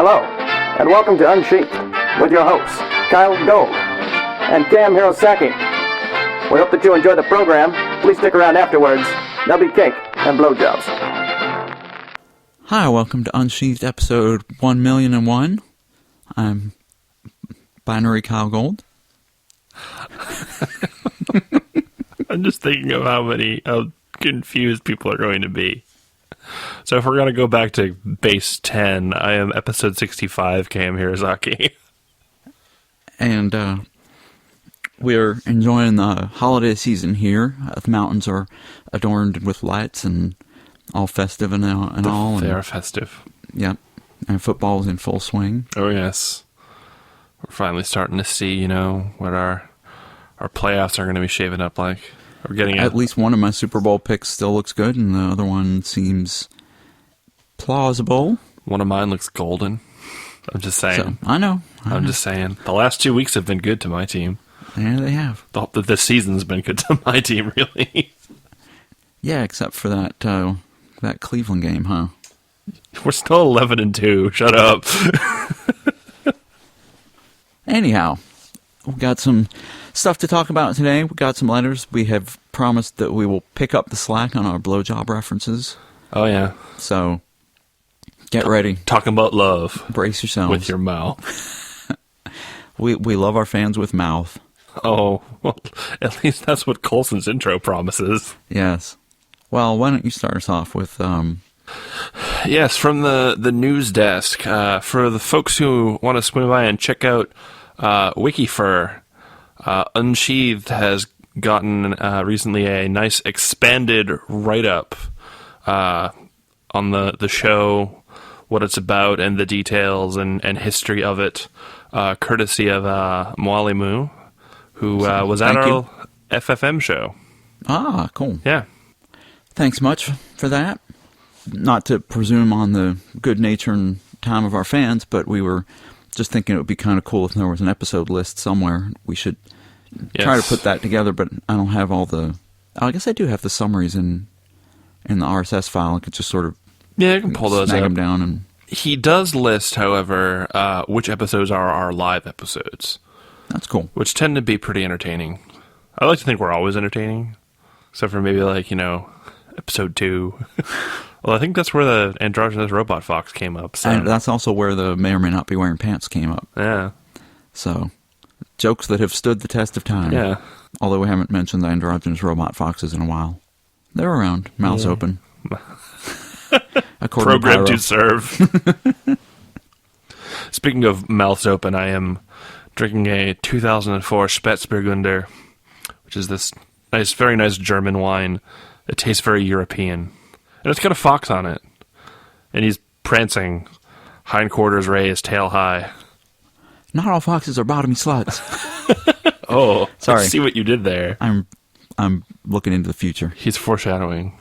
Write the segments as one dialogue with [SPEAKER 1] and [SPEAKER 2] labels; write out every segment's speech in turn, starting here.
[SPEAKER 1] Hello, and welcome to Unsheathed with your hosts, Kyle Gold and Cam Hirosaki. We hope that you enjoy the program. Please stick around afterwards. There'll be cake and blowjobs.
[SPEAKER 2] Hi, welcome to Unsheathed episode 1,000,001. I'm Binary Kyle Gold.
[SPEAKER 3] I'm just thinking of how confused people are going to be. So if we're going to go back to base 10, I am episode 65, Cam Hirosaki.
[SPEAKER 2] And we're enjoying the holiday season here. The mountains are adorned with lights and all festive and all.
[SPEAKER 3] They are festive.
[SPEAKER 2] Yep. And football's in full swing.
[SPEAKER 3] Oh, yes. We're finally starting to see, what our playoffs are going to be shaping up like. We're getting
[SPEAKER 2] at least one of my Super Bowl picks still looks good, and the other one seems plausible. One
[SPEAKER 3] of mine looks golden. I'm just saying.
[SPEAKER 2] So, I know.
[SPEAKER 3] I'm just saying. The last 2 weeks have been good to my team.
[SPEAKER 2] Yeah, they have.
[SPEAKER 3] The season's been good to my team, really.
[SPEAKER 2] Yeah, except for that Cleveland game, huh?
[SPEAKER 3] We're still 11-2. Shut up.
[SPEAKER 2] Anyhow, we've got some stuff to talk about today. We got some letters. We have promised that we will pick up the slack on our blowjob references.
[SPEAKER 3] Oh, yeah.
[SPEAKER 2] So, get ready.
[SPEAKER 3] Talking about love.
[SPEAKER 2] Brace yourselves.
[SPEAKER 3] With your mouth.
[SPEAKER 2] We love our fans with mouth.
[SPEAKER 3] Oh, well, at least that's what Coulson's intro promises.
[SPEAKER 2] Yes. Well, why don't you start us off with...
[SPEAKER 3] Yes, from the news desk. For the folks who want to swing by and check out WikiFur, Unsheathed has gotten recently a nice expanded write-up on the show, what it's about, and the details and history of it, courtesy of Mwalimu, who was at our FFM show.
[SPEAKER 2] Ah, cool.
[SPEAKER 3] Yeah.
[SPEAKER 2] Thanks much for that. Not to presume on the good nature and time of our fans, but we were just thinking it would be kind of cool if there was an episode list somewhere. We should try to put that together, but I don't have all the... I guess I do have the summaries in the RSS file. I could just sort of...
[SPEAKER 3] Yeah, you can pull those
[SPEAKER 2] snag
[SPEAKER 3] up.
[SPEAKER 2] them down. And
[SPEAKER 3] he does list, however, which episodes are our live episodes.
[SPEAKER 2] That's cool.
[SPEAKER 3] Which tend to be pretty entertaining. I like to think we're always entertaining, except for maybe episode 2. Well, I think that's where the androgynous robot fox came up. So.
[SPEAKER 2] And that's also where the may or may not be wearing pants came up.
[SPEAKER 3] Yeah.
[SPEAKER 2] So, jokes that have stood the test of time.
[SPEAKER 3] Yeah.
[SPEAKER 2] Although we haven't mentioned the androgynous robot foxes in a while. They're around. Mouths open.
[SPEAKER 3] Program to serve. Speaking of mouths open, I am drinking a 2004 Spätzburgunder, which is this very nice German wine. It tastes very European. And it's got a fox on it. And he's prancing, hindquarters raised, tail high.
[SPEAKER 2] Not all foxes are bottomy sluts.
[SPEAKER 3] Oh,
[SPEAKER 2] sorry.
[SPEAKER 3] I see what you did there.
[SPEAKER 2] I'm looking into the future.
[SPEAKER 3] He's foreshadowing.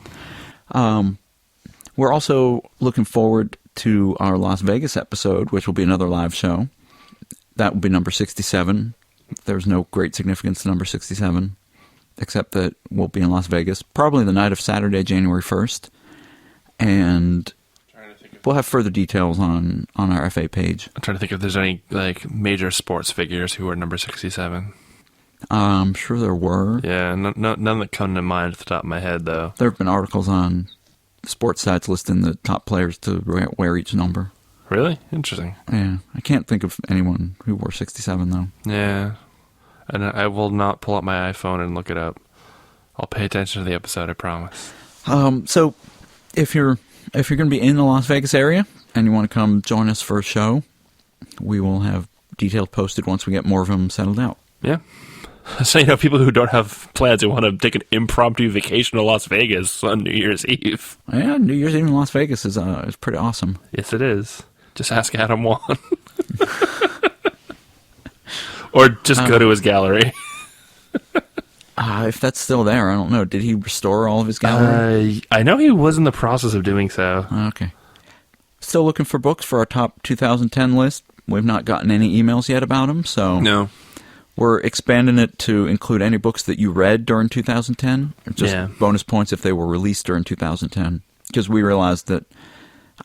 [SPEAKER 2] We're also looking forward to our Las Vegas episode, which will be another live show. That will be number 67. There's no great significance to number 67, except that we'll be in Las Vegas, probably the night of Saturday, January 1st. And we'll have further details on our FA page.
[SPEAKER 3] I'm trying to think if there's any major sports figures who are number 67.
[SPEAKER 2] I'm sure there were.
[SPEAKER 3] Yeah, none that come to mind at the top of my head, though.
[SPEAKER 2] There have been articles on sports sites listing the top players to wear each number.
[SPEAKER 3] Really? Interesting.
[SPEAKER 2] Yeah. I can't think of anyone who wore 67, though.
[SPEAKER 3] Yeah. And I will not pull up my iPhone and look it up. I'll pay attention to the episode, I promise.
[SPEAKER 2] So, if you're going to be in the Las Vegas area and you want to come join us for a show, we will have details posted once we get more of them settled out.
[SPEAKER 3] Yeah. So, people who don't have plans and want to take an impromptu vacation to Las Vegas on New Year's Eve.
[SPEAKER 2] Yeah, New Year's Eve in Las Vegas is pretty awesome.
[SPEAKER 3] Yes, it is. Just ask Adam Wan. Or just go to his gallery.
[SPEAKER 2] If that's still there, I don't know. Did he restore all of his gallery?
[SPEAKER 3] I know he was in the process of doing so.
[SPEAKER 2] Okay. Still looking for books for our top 2010 list. We've not gotten any emails yet about them, so...
[SPEAKER 3] No.
[SPEAKER 2] We're expanding it to include any books that you read during 2010. Just bonus points if they were released during 2010. Because we realized that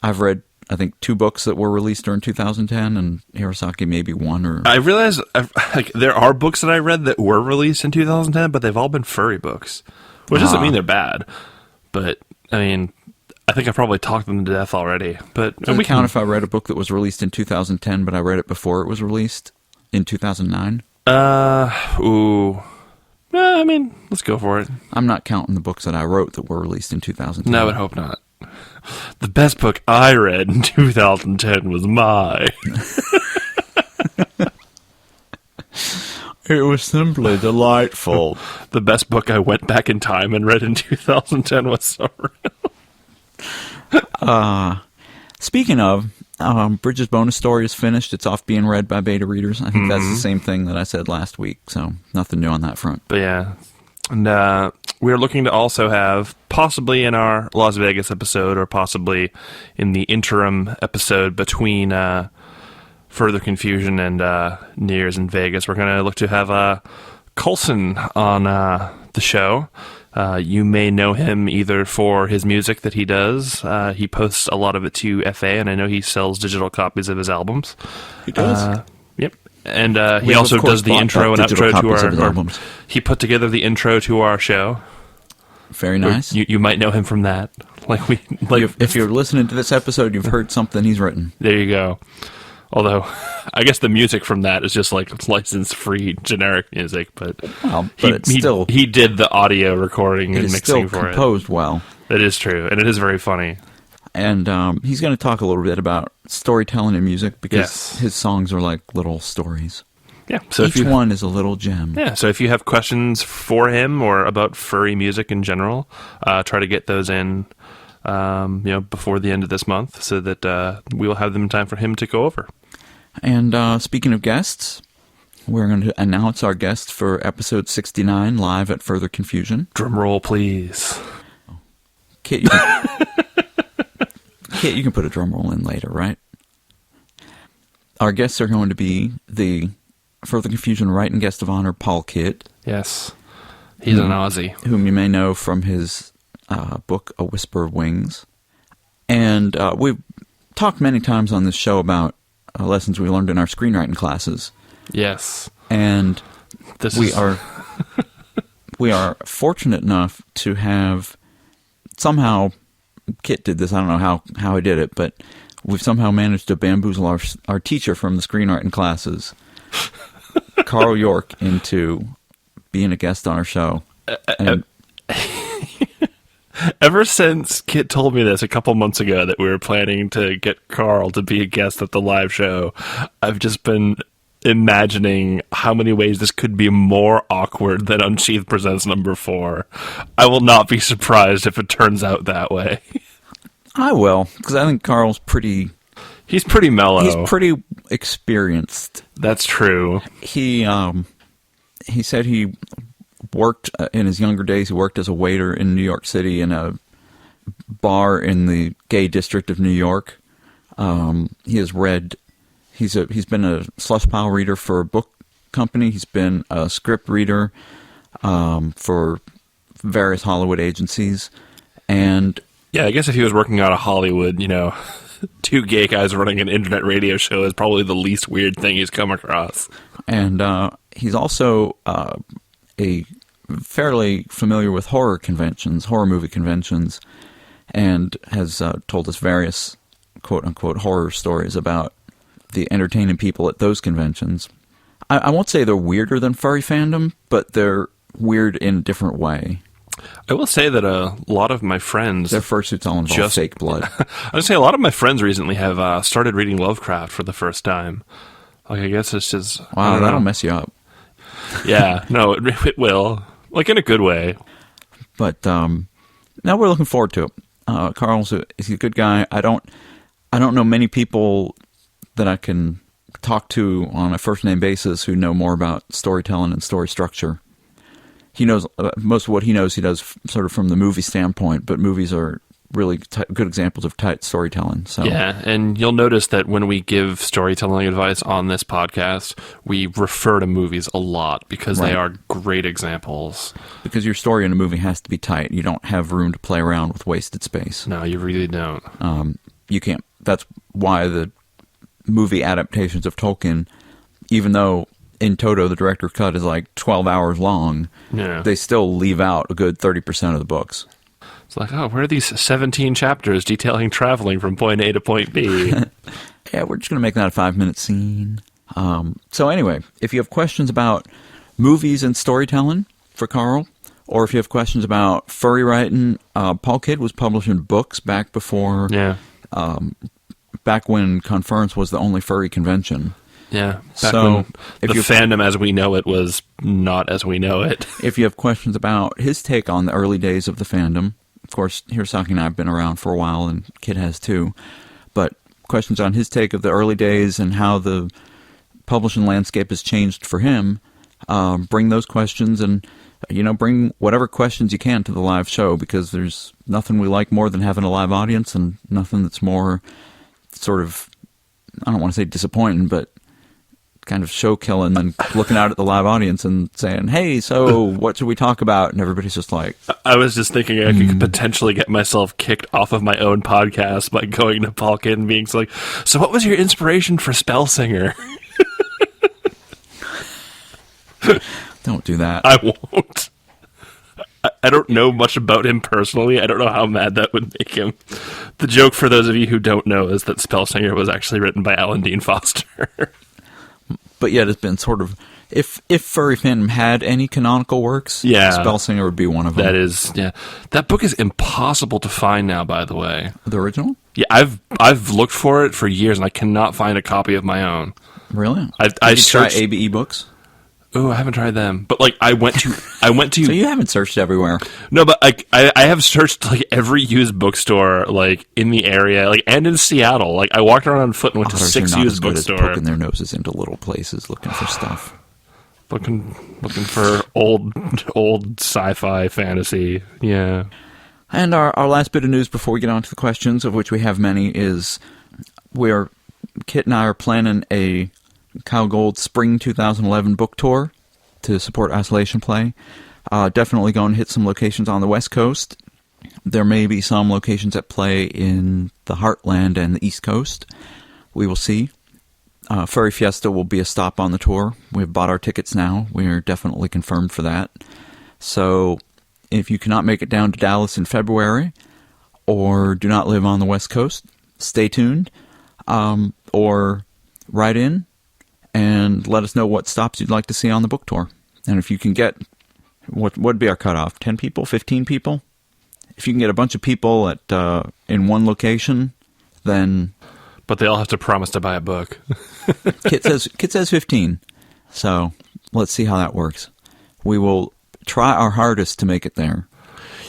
[SPEAKER 2] I've read I think 2 books that were released during 2010, and Hirosaki maybe 1 or...
[SPEAKER 3] I realize there are books that I read that were released in 2010, but they've all been furry books, which doesn't mean they're bad. But, I mean, I think I probably talked them to death already. But
[SPEAKER 2] Does it count if I read a book that was released in 2010, but I read it before it was released in 2009?
[SPEAKER 3] I mean, let's go for it.
[SPEAKER 2] I'm not counting the books that I wrote that were released in 2010.
[SPEAKER 3] No, I would hope not. The best book I read in 2010 was mine.
[SPEAKER 2] It was simply delightful.
[SPEAKER 3] The best book I went back in time and read in 2010 was So Real.
[SPEAKER 2] Speaking of, Bridget's bonus story is finished. It's off being read by beta readers. I think that's the same thing that I said last week, so nothing new on that front.
[SPEAKER 3] But yeah, and we're looking to also have, possibly in our Las Vegas episode, or possibly in the interim episode between Further Confusion and New Year's in Vegas, we're going to look to have Coulson on the show. You may know him either for his music that he does. He posts a lot of it to FA, and I know he sells digital copies of his albums.
[SPEAKER 2] He does?
[SPEAKER 3] Yep. And he also does the intro and outro to our albums. He put together the intro to our show.
[SPEAKER 2] Very nice.
[SPEAKER 3] You might know him from that.
[SPEAKER 2] If you're listening to this episode, you've heard something he's written.
[SPEAKER 3] There you go. Although, I guess the music from that is just like license-free generic music, but he did the audio recording and mixing for it.
[SPEAKER 2] It's still composed well.
[SPEAKER 3] That is true, and it is very funny.
[SPEAKER 2] And he's going to talk a little bit about storytelling in music, because his songs are like little stories.
[SPEAKER 3] Yeah, so
[SPEAKER 2] each one is a little gem.
[SPEAKER 3] Yeah, so if you have questions for him or about furry music in general, try to get those in before the end of this month, so that we will have them in time for him to go over.
[SPEAKER 2] And speaking of guests, we're going to announce our guest for episode 69 live at Further Confusion.
[SPEAKER 3] Drum roll, please.
[SPEAKER 2] Kit, you can put a drum roll in later, right? Our guests are going to be the Further Confusion writing guest of honor, Paul Kidd.
[SPEAKER 3] Yes, he's an Aussie.
[SPEAKER 2] Whom you may know from his book, A Whisper of Wings. And we've talked many times on this show about lessons we learned in our screenwriting classes.
[SPEAKER 3] Yes.
[SPEAKER 2] And we are fortunate enough to have somehow, Kit did this, I don't know how he did it, but we've somehow managed to bamboozle our teacher from the screenwriting classes, Carl York, into being a guest on our show. And
[SPEAKER 3] ever since Kit told me this a couple months ago that we were planning to get Carl to be a guest at the live show, I've just been imagining how many ways this could be more awkward than Unsheathed Presents number 4. I will not be surprised if it turns out that way.
[SPEAKER 2] I will, because I think Carl's pretty...
[SPEAKER 3] He's pretty mellow.
[SPEAKER 2] He's pretty experienced.
[SPEAKER 3] That's true.
[SPEAKER 2] He said he worked in his younger days. He worked as a waiter in New York City in a bar in the gay district of New York. He has read. He's been a slush pile reader for a book company. He's been a script reader for various Hollywood agencies, and
[SPEAKER 3] yeah, I guess if he was working out of Hollywood, 2 gay guys running an internet radio show is probably the least weird thing he's come across.
[SPEAKER 2] And he's also a fairly familiar with horror movie conventions, and has told us various quote-unquote horror stories about the entertaining people at those conventions. I won't say they're weirder than furry fandom, but they're weird in a different way.
[SPEAKER 3] I will say that a lot of my friends...
[SPEAKER 2] Their fursuits all involve fake blood.
[SPEAKER 3] I would say a lot of my friends recently have started reading Lovecraft for the first time. I guess it's just...
[SPEAKER 2] Wow, that'll mess you up.
[SPEAKER 3] Yeah, no, it will. In a good way.
[SPEAKER 2] But now we're looking forward to it. Carl's he's a good guy. I don't know many people that I can talk to on a first-name basis who know more about storytelling and story structure. He knows most of what he knows. He does sort of from the movie standpoint, but movies are really good examples of tight storytelling. So
[SPEAKER 3] yeah, and you'll notice that when we give storytelling advice on this podcast, we refer to movies a lot because they are great examples.
[SPEAKER 2] Because your story in a movie has to be tight. You don't have room to play around with wasted space.
[SPEAKER 3] No, you really don't.
[SPEAKER 2] You can't that's why the movie adaptations of Tolkien, even though in toto the director's cut is like 12 hours long, they still leave out a good 30% of the books.
[SPEAKER 3] It's like, oh, where are these 17 chapters detailing traveling from point A to point B?
[SPEAKER 2] Yeah, we're just going to make that a 5-minute scene. So anyway, if you have questions about movies and storytelling for Carl, or if you have questions about furry writing, Paul Kidd was publishing books back before... back when Conference was the only furry convention.
[SPEAKER 3] Yeah. Back when the fandom as we know it was not as we know it.
[SPEAKER 2] If you have questions about his take on the early days of the fandom, of course, Hirosaki and I have been around for a while, and Kid has too, but questions on his take of the early days and how the publishing landscape has changed for him, bring those questions and, bring whatever questions you can to the live show, because there's nothing we like more than having a live audience, and nothing that's more sort of, I don't want to say disappointing, but kind of show killing than looking out at the live audience and saying, hey, so what should we talk about? And everybody's just like...
[SPEAKER 3] I was just thinking I could potentially get myself kicked off of my own podcast by going to Paul Kidd and being like, so what was your inspiration for Spellsinger?
[SPEAKER 2] Don't do that.
[SPEAKER 3] I won't. I don't know much about him personally. I don't know how mad that would make him. The joke, for those of you who don't know, is that Spellsinger was actually written by Alan Dean Foster.
[SPEAKER 2] But yet it's been sort of... If furry fandom had any canonical works, Spellsinger would be one of them.
[SPEAKER 3] That is, yeah. That book is impossible to find now, by the way.
[SPEAKER 2] The original?
[SPEAKER 3] Yeah, I've looked for it for years, and I cannot find a copy of my own.
[SPEAKER 2] Really?
[SPEAKER 3] Did
[SPEAKER 2] you try ABE books?
[SPEAKER 3] Oh, I haven't tried them. But like I went to
[SPEAKER 2] So you haven't searched everywhere.
[SPEAKER 3] No, but I have searched like every used bookstore like in the area, like and in Seattle. Like I walked around on foot and went to 6 used bookstores.
[SPEAKER 2] Poking their noses into little places looking for stuff.
[SPEAKER 3] Looking for old sci-fi fantasy. Yeah.
[SPEAKER 2] And our last bit of news before we get on to the questions, of which we have many, is Kit and I are planning a Kyle Gold Spring 2011 book tour to support Isolation Play. Definitely going to hit some locations on the West Coast. There may be some locations at play in the Heartland and the East Coast. We will see. Furry Fiesta will be a stop on the tour. We've bought our tickets now. We are definitely confirmed for that. So if you cannot make it down to Dallas in February, or do not live on the West Coast, stay tuned, or write in and let us know what stops you'd like to see on the book tour. And if you can get, what would be our cutoff? 10 people? 15 people? If you can get a bunch of people at in one location, then...
[SPEAKER 3] But they all have to promise to buy a book.
[SPEAKER 2] Kit says 15. So let's see how that works. We will try our hardest to make it there.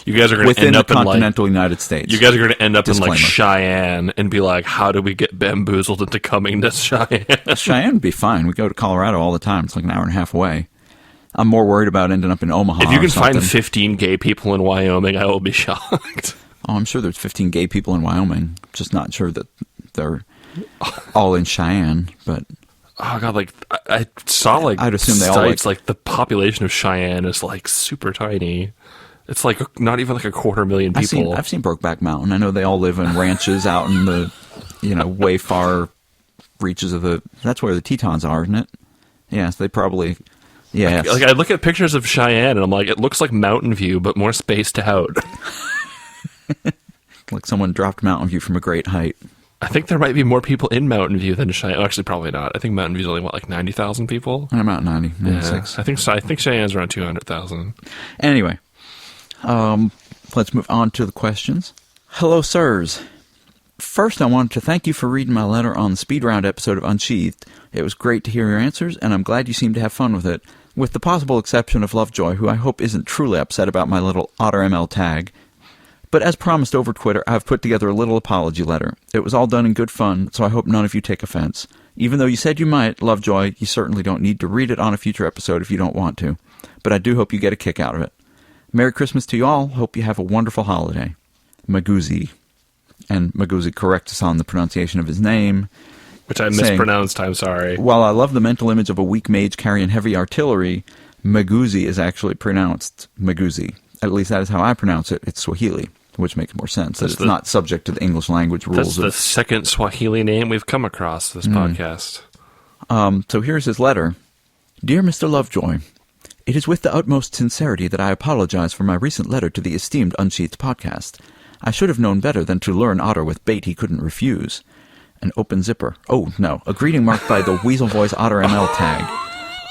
[SPEAKER 3] You guys are going to end up in
[SPEAKER 2] continental United States.
[SPEAKER 3] You guys are going to end up
[SPEAKER 2] Disclaimer.
[SPEAKER 3] in like Cheyenne and be like, how do we get bamboozled into coming to Cheyenne?
[SPEAKER 2] Cheyenne would be fine. We go to Colorado all the time. It's like an hour and a half away. I'm more worried about ending up in Omaha.
[SPEAKER 3] If you can find 15 gay people in Wyoming, I will be shocked.
[SPEAKER 2] Oh, I'm sure there's 15 gay people in Wyoming. Just not sure that they're all in Cheyenne, but...
[SPEAKER 3] Oh god, like I saw like
[SPEAKER 2] I'd assume they
[SPEAKER 3] sites,
[SPEAKER 2] all
[SPEAKER 3] like the population of Cheyenne is like super tiny. It's like not even like 250,000 people.
[SPEAKER 2] I've seen Brokeback Mountain. I know they all live in ranches out in the, way far reaches of the. That's where the Tetons are, isn't it? Yes, they probably. Yeah.
[SPEAKER 3] Like I look at pictures of Cheyenne and I'm like, it looks like Mountain View, but more spaced out.
[SPEAKER 2] Like someone dropped Mountain View from a great height.
[SPEAKER 3] I think there might be more people in Mountain View than Cheyenne. Actually, probably not. I think Mountain View's only, like 90,000 people?
[SPEAKER 2] I'm about 96.
[SPEAKER 3] Yeah, I think Cheyenne's around 200,000.
[SPEAKER 2] Anyway, let's move on to the questions. Hello, sirs. First, I wanted to thank you for reading my letter on the Speed Round episode of Unsheathed. It was great to hear your answers, and I'm glad you seemed to have fun with it, with the possible exception of Lovejoy, who I hope isn't truly upset about my little OtterML tag. But as promised over Twitter, I've put together a little apology letter. It was all done in good fun, so I hope none of you take offense. Even though you said you might, Lovejoy, you certainly don't need to read it on a future episode if you don't want to. But I do hope you get a kick out of it. Merry Christmas to you all. Hope you have a wonderful holiday. Maguzi. And Maguzi corrects us on the pronunciation of his name.
[SPEAKER 3] Which I mispronounced, I'm sorry.
[SPEAKER 2] While I love the mental image of a weak mage carrying heavy artillery, Maguzi is actually pronounced Maguzi. At least that is how I pronounce it. It's Swahili. which makes more sense. That it's not subject to the English language rules.
[SPEAKER 3] That's the second Swahili name we've come across this podcast.
[SPEAKER 2] So here's his letter. Dear Mr. Lovejoy, it is with the utmost sincerity that I apologize for my recent letter to the esteemed Unsheathed podcast. I should have known better than to lure an otter with bait he couldn't refuse. An open zipper. Oh, no. A greeting marked by the Weasel Voice Otter ML tag.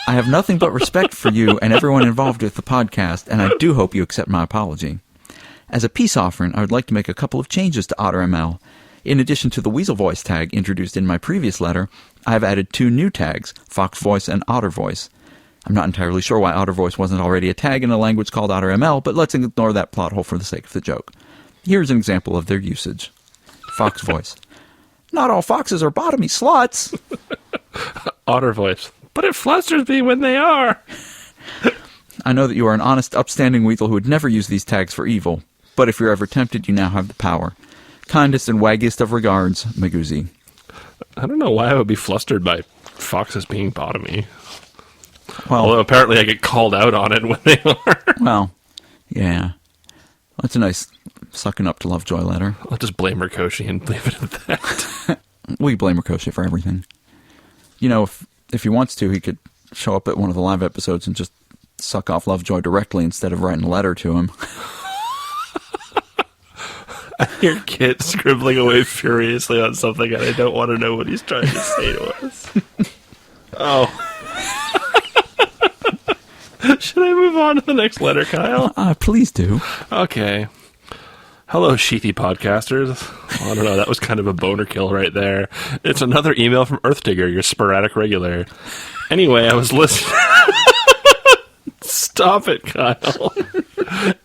[SPEAKER 2] I have nothing but respect for you and everyone involved with the podcast, and I do hope you accept my apology. As a peace offering, I would like to make a couple of changes to Otter ML. In addition to the Weasel Voice tag introduced in my previous letter, I have added 2 new tags, Fox Voice and Otter Voice. I'm not entirely sure why Otter Voice wasn't already a tag in a language called Otter ML, but let's ignore that plot hole for the sake of the joke. Here's an example of their usage. Fox Voice. Not all foxes are bottomy sluts.
[SPEAKER 3] Otter Voice. But it flusters me when they are.
[SPEAKER 2] I know that you are an honest, upstanding weasel who would never use these tags for evil, but if you're ever tempted, you now have the power. Kindest and waggiest of regards, Magoozy.
[SPEAKER 3] I don't know why I would be flustered by foxes being bottomy.
[SPEAKER 2] Well,
[SPEAKER 3] although apparently I get called out on it when they are.
[SPEAKER 2] Well, yeah. That's a nice sucking up to Lovejoy letter.
[SPEAKER 3] I'll just blame Ricochet and leave it at that.
[SPEAKER 2] We blame Ricochet for everything. You know, if he wants to, he could show up at one of the live episodes and just suck off Lovejoy directly instead of writing a letter to him.
[SPEAKER 3] I hear Kit scribbling away furiously on something, and I don't want to know what he's trying to say to us. Oh. Should I move on to the next letter, Kyle?
[SPEAKER 2] Please do.
[SPEAKER 3] Okay. Hello, sheathy podcasters. Well, I don't know, that was kind of a boner kill right there. It's another email from Earthdigger, your sporadic regular. Anyway, I was listening... Stop it, Kyle.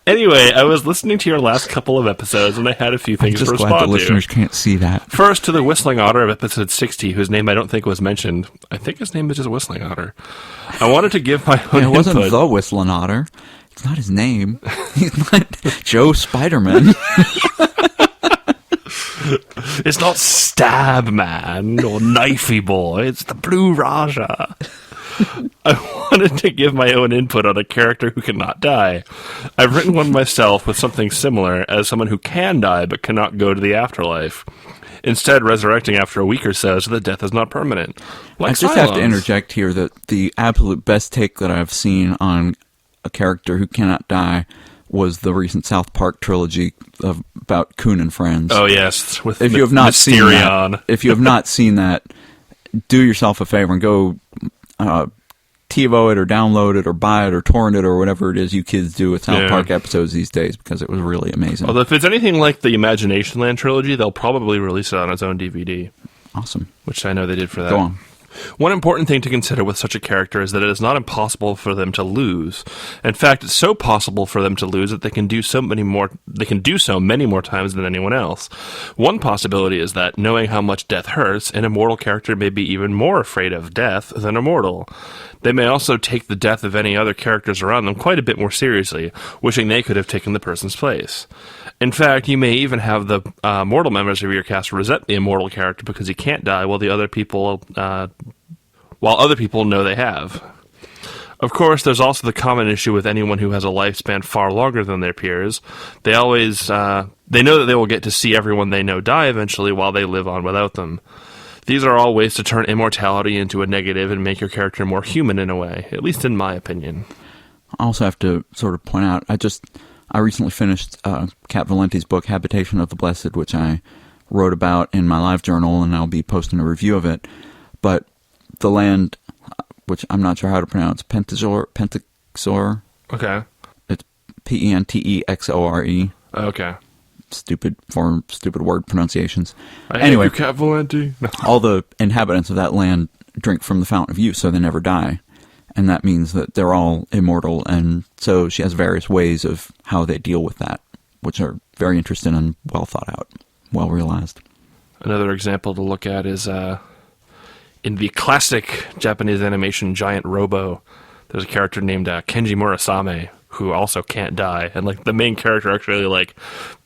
[SPEAKER 3] Anyway, I was listening to your last couple of episodes, and I had a few things to respond to.
[SPEAKER 2] I'm just glad the listeners can't see that.
[SPEAKER 3] First, to the Whistling Otter of episode 60, whose name I don't think was mentioned. I think his name is just Whistling Otter. I wanted to give my own
[SPEAKER 2] It wasn't
[SPEAKER 3] input.
[SPEAKER 2] the Whistling Otter. It's not his name. He's not Joe Spiderman.
[SPEAKER 3] It's not Stab Man or Knifey Boy. It's the Blue Raja. I wanted to give my own input on a character who cannot die. I've written one myself with something similar as someone who can die but cannot go to the afterlife. Instead, resurrecting after a week or so that death is not permanent. Like
[SPEAKER 2] I just have to interject here that the absolute best take that I've seen on a character who cannot die was the recent South Park trilogy about Coon and Friends.
[SPEAKER 3] Oh, yes. With
[SPEAKER 2] if you have not seen that, if you have not seen that, do yourself a favor and go TiVo it or download it or buy it or torrent it or whatever it is you kids do with South Park episodes these days, because it was really amazing.
[SPEAKER 3] Although if it's anything like the Imagination Land trilogy, they'll probably release it on its own DVD.
[SPEAKER 2] Awesome.
[SPEAKER 3] Which I know they did for that.
[SPEAKER 2] Go on.
[SPEAKER 3] One important thing to consider with such a character is that it is not impossible for them to lose. In fact, it's so possible for them to lose that they can do so many more times than anyone else. One possibility is that, knowing how much death hurts, an immortal character may be even more afraid of death than a mortal. They may also take the death of any other characters around them quite a bit more seriously, wishing they could have taken the person's place. In fact, you may even have the mortal members of your cast resent the immortal character because he can't die, while other people know they have. Of course, there's also the common issue with anyone who has a lifespan far longer than their peers. They know that they will get to see everyone they know die eventually while they live on without them. These are all ways to turn immortality into a negative and make your character more human in a way, at least in my opinion.
[SPEAKER 2] I also have to sort of point out, I recently finished Kat Valenti's book, Habitation of the Blessed, which I wrote about in my live journal, and I'll be posting a review of it. But the land, which I'm not sure how to pronounce, Pentexor.
[SPEAKER 3] Okay.
[SPEAKER 2] It's Pentexore.
[SPEAKER 3] Okay.
[SPEAKER 2] Stupid word pronunciations.
[SPEAKER 3] Anyway, hate you, Kat Valenti.
[SPEAKER 2] All the inhabitants of that land drink from the fountain of youth, so they never die. And that means that they're all immortal, and so she has various ways of how they deal with that, which are very interesting and well thought out, well realized.
[SPEAKER 3] Another example to look at is in the classic Japanese animation Giant Robo, there's a character named Kenji Murasame, who also can't die, and the main character actually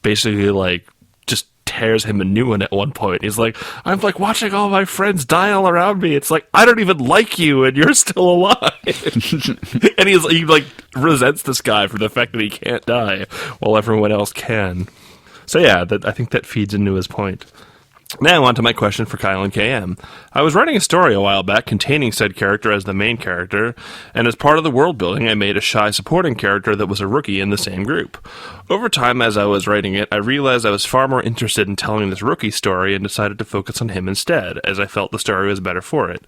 [SPEAKER 3] basically just tears him a new one at one point. He's like, I'm watching all my friends die all around me. It's I don't even like you, and you're still alive. And he resents this guy for the fact that he can't die while everyone else can. So yeah, I think that feeds into his point. Now on to my question for Kyle and KM. I was writing a story a while back containing said character as the main character, and as part of the world building I made a shy supporting character that was a rookie in the same group. Over time as I was writing it, I realized I was far more interested in telling this rookie story and decided to focus on him instead, as I felt the story was better for it.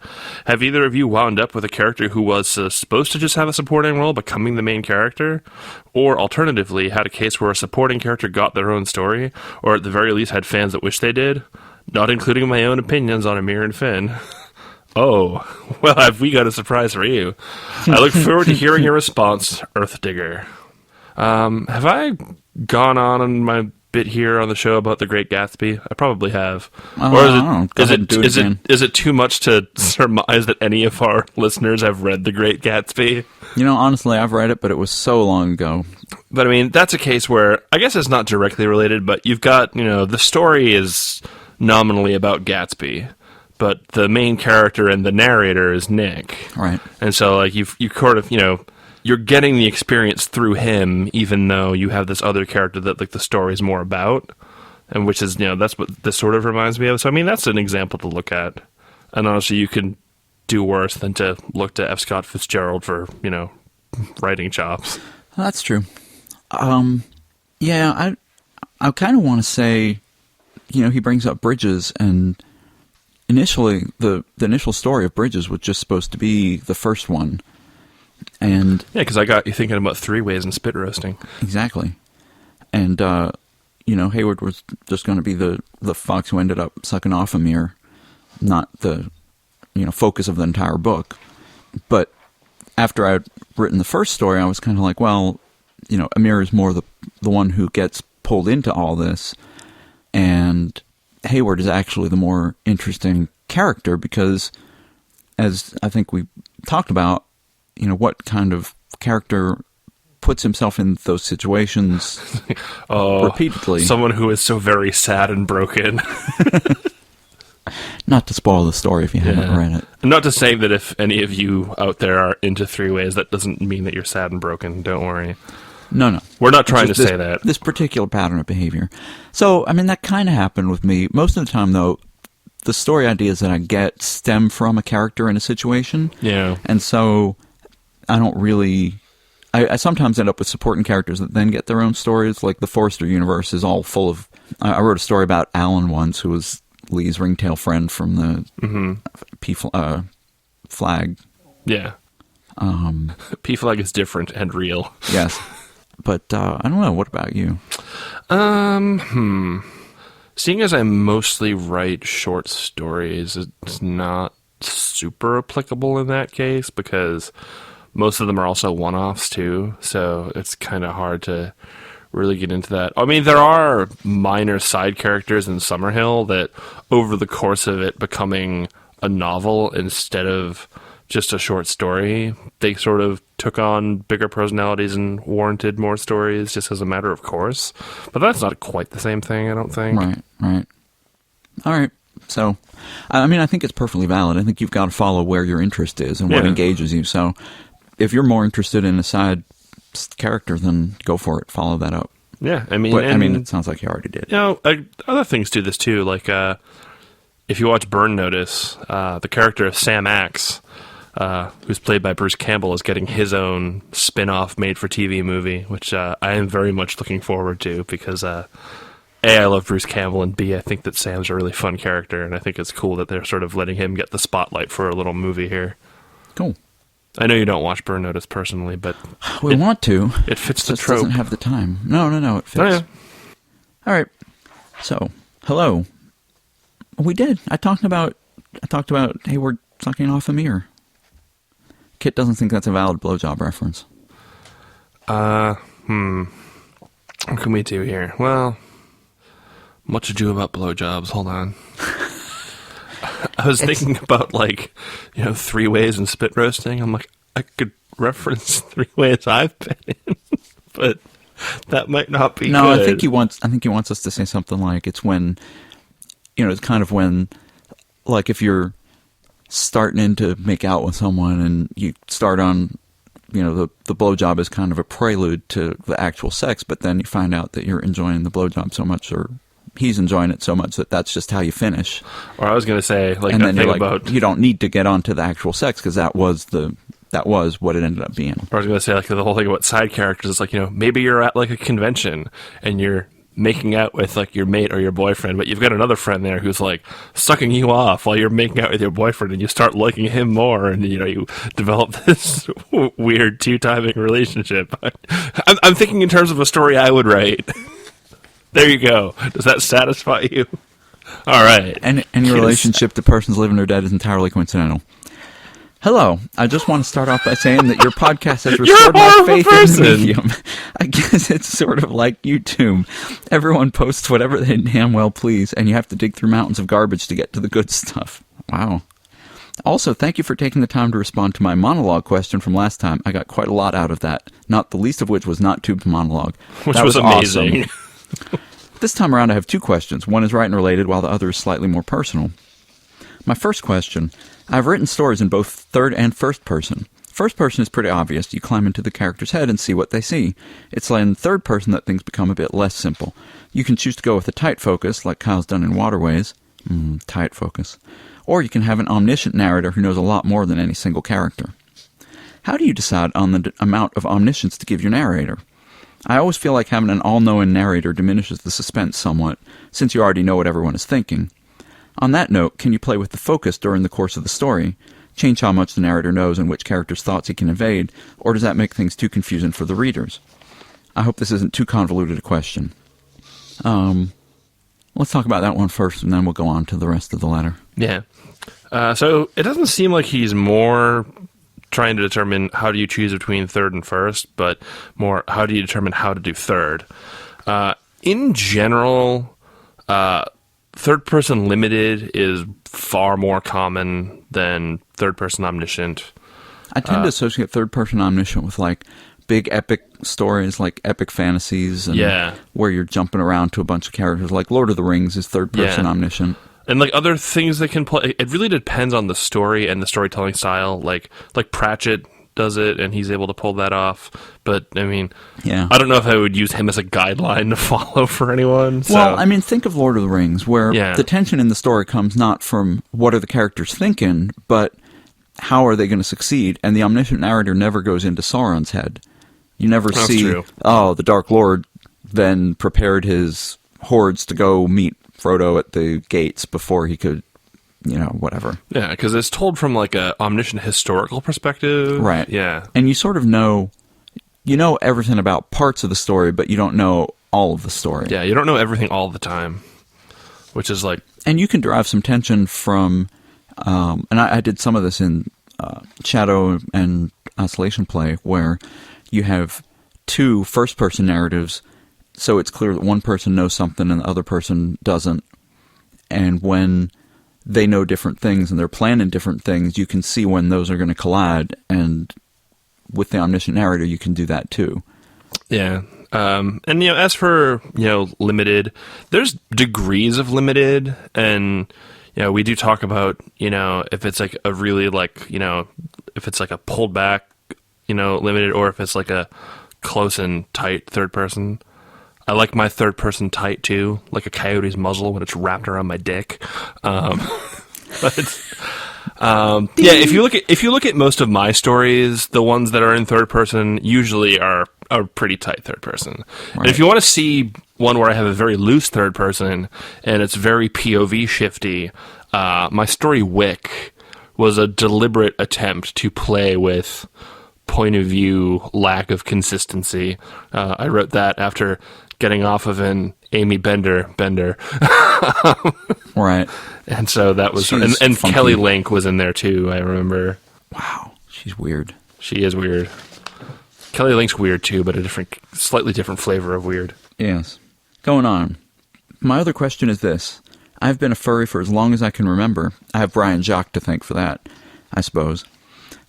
[SPEAKER 3] Have either of you wound up with a character who was supposed to just have a supporting role becoming the main character? Or alternatively, had a case where a supporting character got their own story, or at the very least had fans that wish they did? Not including my own opinions on Amir and Finn. Oh, well, have we got a surprise for you? I look forward to hearing your response, Earthdigger. Have I gone on in my bit here on the show about The Great Gatsby? I probably have. Or is it too much to surmise that any of our listeners have read The Great Gatsby?
[SPEAKER 2] Honestly, I've read it, but it was so long ago.
[SPEAKER 3] But I mean, that's a case where, I guess it's not directly related, but you've got, the story is nominally about Gatsby, but the main character and the narrator is Nick.
[SPEAKER 2] Right.
[SPEAKER 3] And so, like, you sort of, you're getting the experience through him, even though you have this other character that, like, the story's more about, and which is, that's what this sort of reminds me of. So, I mean, that's an example to look at. And honestly, you can do worse than to look to F. Scott Fitzgerald for, writing chops.
[SPEAKER 2] That's true. Yeah, I kind of want to say, he brings up Bridges, and initially, the initial story of Bridges was just supposed to be the first one. And
[SPEAKER 3] yeah, because I got you thinking about three ways and spit roasting.
[SPEAKER 2] Exactly. And, Hayward was just going to be the fox who ended up sucking off Amir, not the, focus of the entire book. But after I'd written the first story, I was kind of like, well, Amir is more the one who gets pulled into all this. And Hayward is actually the more interesting character because, as I think we talked about, what kind of character puts himself in those situations repeatedly.
[SPEAKER 3] Someone who is so very sad and broken.
[SPEAKER 2] Not to spoil the story if you haven't read it.
[SPEAKER 3] Not to say that if any of you out there are into three ways, that doesn't mean that you're sad and broken. Don't worry.
[SPEAKER 2] No.
[SPEAKER 3] We're not trying to say that.
[SPEAKER 2] This particular pattern of behavior. So, I mean, that kind of happened with me. Most of the time, though, the story ideas that I get stem from a character in a situation.
[SPEAKER 3] Yeah.
[SPEAKER 2] And so, I don't really... I sometimes end up with supporting characters that then get their own stories. Like, the Forrester universe is all full of... I wrote a story about Alan once, who was Lee's ringtail friend from the Flag.
[SPEAKER 3] Yeah. P-Flag is different and real.
[SPEAKER 2] Yes. But, I don't know. What about you?
[SPEAKER 3] Seeing as I mostly write short stories, it's not super applicable in that case because most of them are also one-offs too. So it's kind of hard to really get into that. I mean, there are minor side characters in Summerhill that over the course of it becoming a novel instead of just a short story, they sort of took on bigger personalities and warranted more stories just as a matter of course. But that's not quite the same thing, I don't think.
[SPEAKER 2] Right. All right. So, I mean, I think it's perfectly valid. I think you've got to follow where your interest is and what engages you. So, if you're more interested in a side character, then go for it. Follow that up.
[SPEAKER 3] Yeah, I mean...
[SPEAKER 2] But, it sounds like you already did.
[SPEAKER 3] Other things do this too. Like, if you watch Burn Notice, the character of Sam Axe, who's played by Bruce Campbell, is getting his own spin-off made-for-TV movie, which I am very much looking forward to because, A, I love Bruce Campbell, and B, I think that Sam's a really fun character, and I think it's cool that they're sort of letting him get the spotlight for a little movie here.
[SPEAKER 2] Cool.
[SPEAKER 3] I know you don't watch Burn Notice personally, but...
[SPEAKER 2] We want to.
[SPEAKER 3] It fits the
[SPEAKER 2] just
[SPEAKER 3] trope.
[SPEAKER 2] Doesn't have the time. No, it fits.
[SPEAKER 3] Oh, yeah.
[SPEAKER 2] All right. So, hello. We did. I talked about Hayward sucking off Amir. Kit doesn't think that's a valid blowjob reference.
[SPEAKER 3] What can we do here? Well, much ado about blowjobs. Hold on. I was thinking about, three ways and spit roasting. I'm like, I could reference three ways I've been in, but that might not be good.
[SPEAKER 2] I think he wants us to say something like it's when, it's kind of when, like if you're starting in to make out with someone and you start on the blowjob is kind of a prelude to the actual sex, but then you find out that you're enjoying the blowjob so much, or he's enjoying it so much that that's just how you finish.
[SPEAKER 3] Or I was going to say, like,
[SPEAKER 2] and
[SPEAKER 3] that
[SPEAKER 2] then
[SPEAKER 3] thing
[SPEAKER 2] you're
[SPEAKER 3] about...
[SPEAKER 2] you don't need to get on to the actual sex, because that was what it ended up being.
[SPEAKER 3] Or I was going to say, like, the whole thing about side characters is, like, maybe you're at, like, a convention, and you're making out with, like, your mate or your boyfriend, but you've got another friend there who's, like, sucking you off while you're making out with your boyfriend, and you start liking him more, and, you develop this weird two-timing relationship. I'm thinking in terms of a story I would write. There you go. Does that satisfy you? All right.
[SPEAKER 2] And your relationship to persons living or dead is entirely coincidental. Hello. I just want to start off by saying that your podcast has restored my faith in the medium. I guess it's sort of like YouTube. Everyone posts whatever they damn well please, and you have to dig through mountains of garbage to get to the good stuff. Wow. Also, thank you for taking the time to respond to my monologue question from last time. I got quite a lot out of that, not the least of which was not Tube's monologue.
[SPEAKER 3] Which was amazing.
[SPEAKER 2] Awesome. This time around, I have two questions. One is right and related, while the other is slightly more personal. My first question: I've written stories in both third and first person. First person is pretty obvious. You climb into the character's head and see what they see. It's in third person that things become a bit less simple. You can choose to go with a tight focus, like Kyle's done in Waterways. Tight focus. Or you can have an omniscient narrator who knows a lot more than any single character. How do you decide on the amount of omniscience to give your narrator? I always feel like having an all-knowing narrator diminishes the suspense somewhat, since you already know what everyone is thinking. On that note, can you play with the focus during the course of the story? Change how much the narrator knows and which character's thoughts he can evade, or does that make things too confusing for the readers? I hope this isn't too convoluted a question. Let's talk about that one first, and then we'll go on to the rest of the letter.
[SPEAKER 3] Yeah. So it doesn't seem like he's more trying to determine how do you choose between third and first, but more how do you determine how to do third. In general, third-person limited is far more common than third-person omniscient.
[SPEAKER 2] I tend to associate third-person omniscient with, like, big epic stories, like epic fantasies, and where you're jumping around to a bunch of characters. Like Lord of the Rings is third-person omniscient.
[SPEAKER 3] And, like, other things that can play, it really depends on the story and the storytelling style. Like Pratchett does it, and he's able to pull that off. But, I mean, I don't know if I would use him as a guideline to follow for anyone. So.
[SPEAKER 2] Well, I mean, think of Lord of the Rings, where the tension in the story comes not from what are the characters thinking, but how are they going to succeed? And the omniscient narrator never goes into Sauron's head. You never see, the Dark Lord then prepared his hordes to go meet Frodo at the gates before he could, whatever.
[SPEAKER 3] Yeah, because it's told from, like, a omniscient historical perspective.
[SPEAKER 2] Right.
[SPEAKER 3] Yeah.
[SPEAKER 2] And you sort of know, everything about parts of the story, but you don't know all of the story.
[SPEAKER 3] Yeah, you don't know everything all the time, which is, like...
[SPEAKER 2] And you can derive some tension from, and I did some of this in Shadow and Isolation Play, where you have two first-person narratives, so it's clear that one person knows something and the other person doesn't. And when they know different things and they're planning different things, you can see when those are going to collide. And with the omniscient narrator, you can do that too. Yeah.
[SPEAKER 3] And, as for, limited, there's degrees of limited. And, we do talk about, if it's like a really like, if it's like a pulled back, limited, or if it's like a close and tight third person. I like my third person tight too, like a coyote's muzzle when it's wrapped around my dick. If you look at most of my stories, the ones that are in third person usually are a pretty tight third person. Right. And if you want to see one where I have a very loose third person and it's very POV shifty, my story Wick was a deliberate attempt to play with point of view lack of consistency. I wrote that after getting off of an Amy Bender.
[SPEAKER 2] Right.
[SPEAKER 3] And so that was... And Kelly Link was in there too, I remember.
[SPEAKER 2] Wow. She's weird.
[SPEAKER 3] She is weird. Kelly Link's weird too, but a slightly different flavor of weird.
[SPEAKER 2] Yes. Going on. My other question is this. I've been a furry for as long as I can remember. I have Brian Jacques to thank for that, I suppose.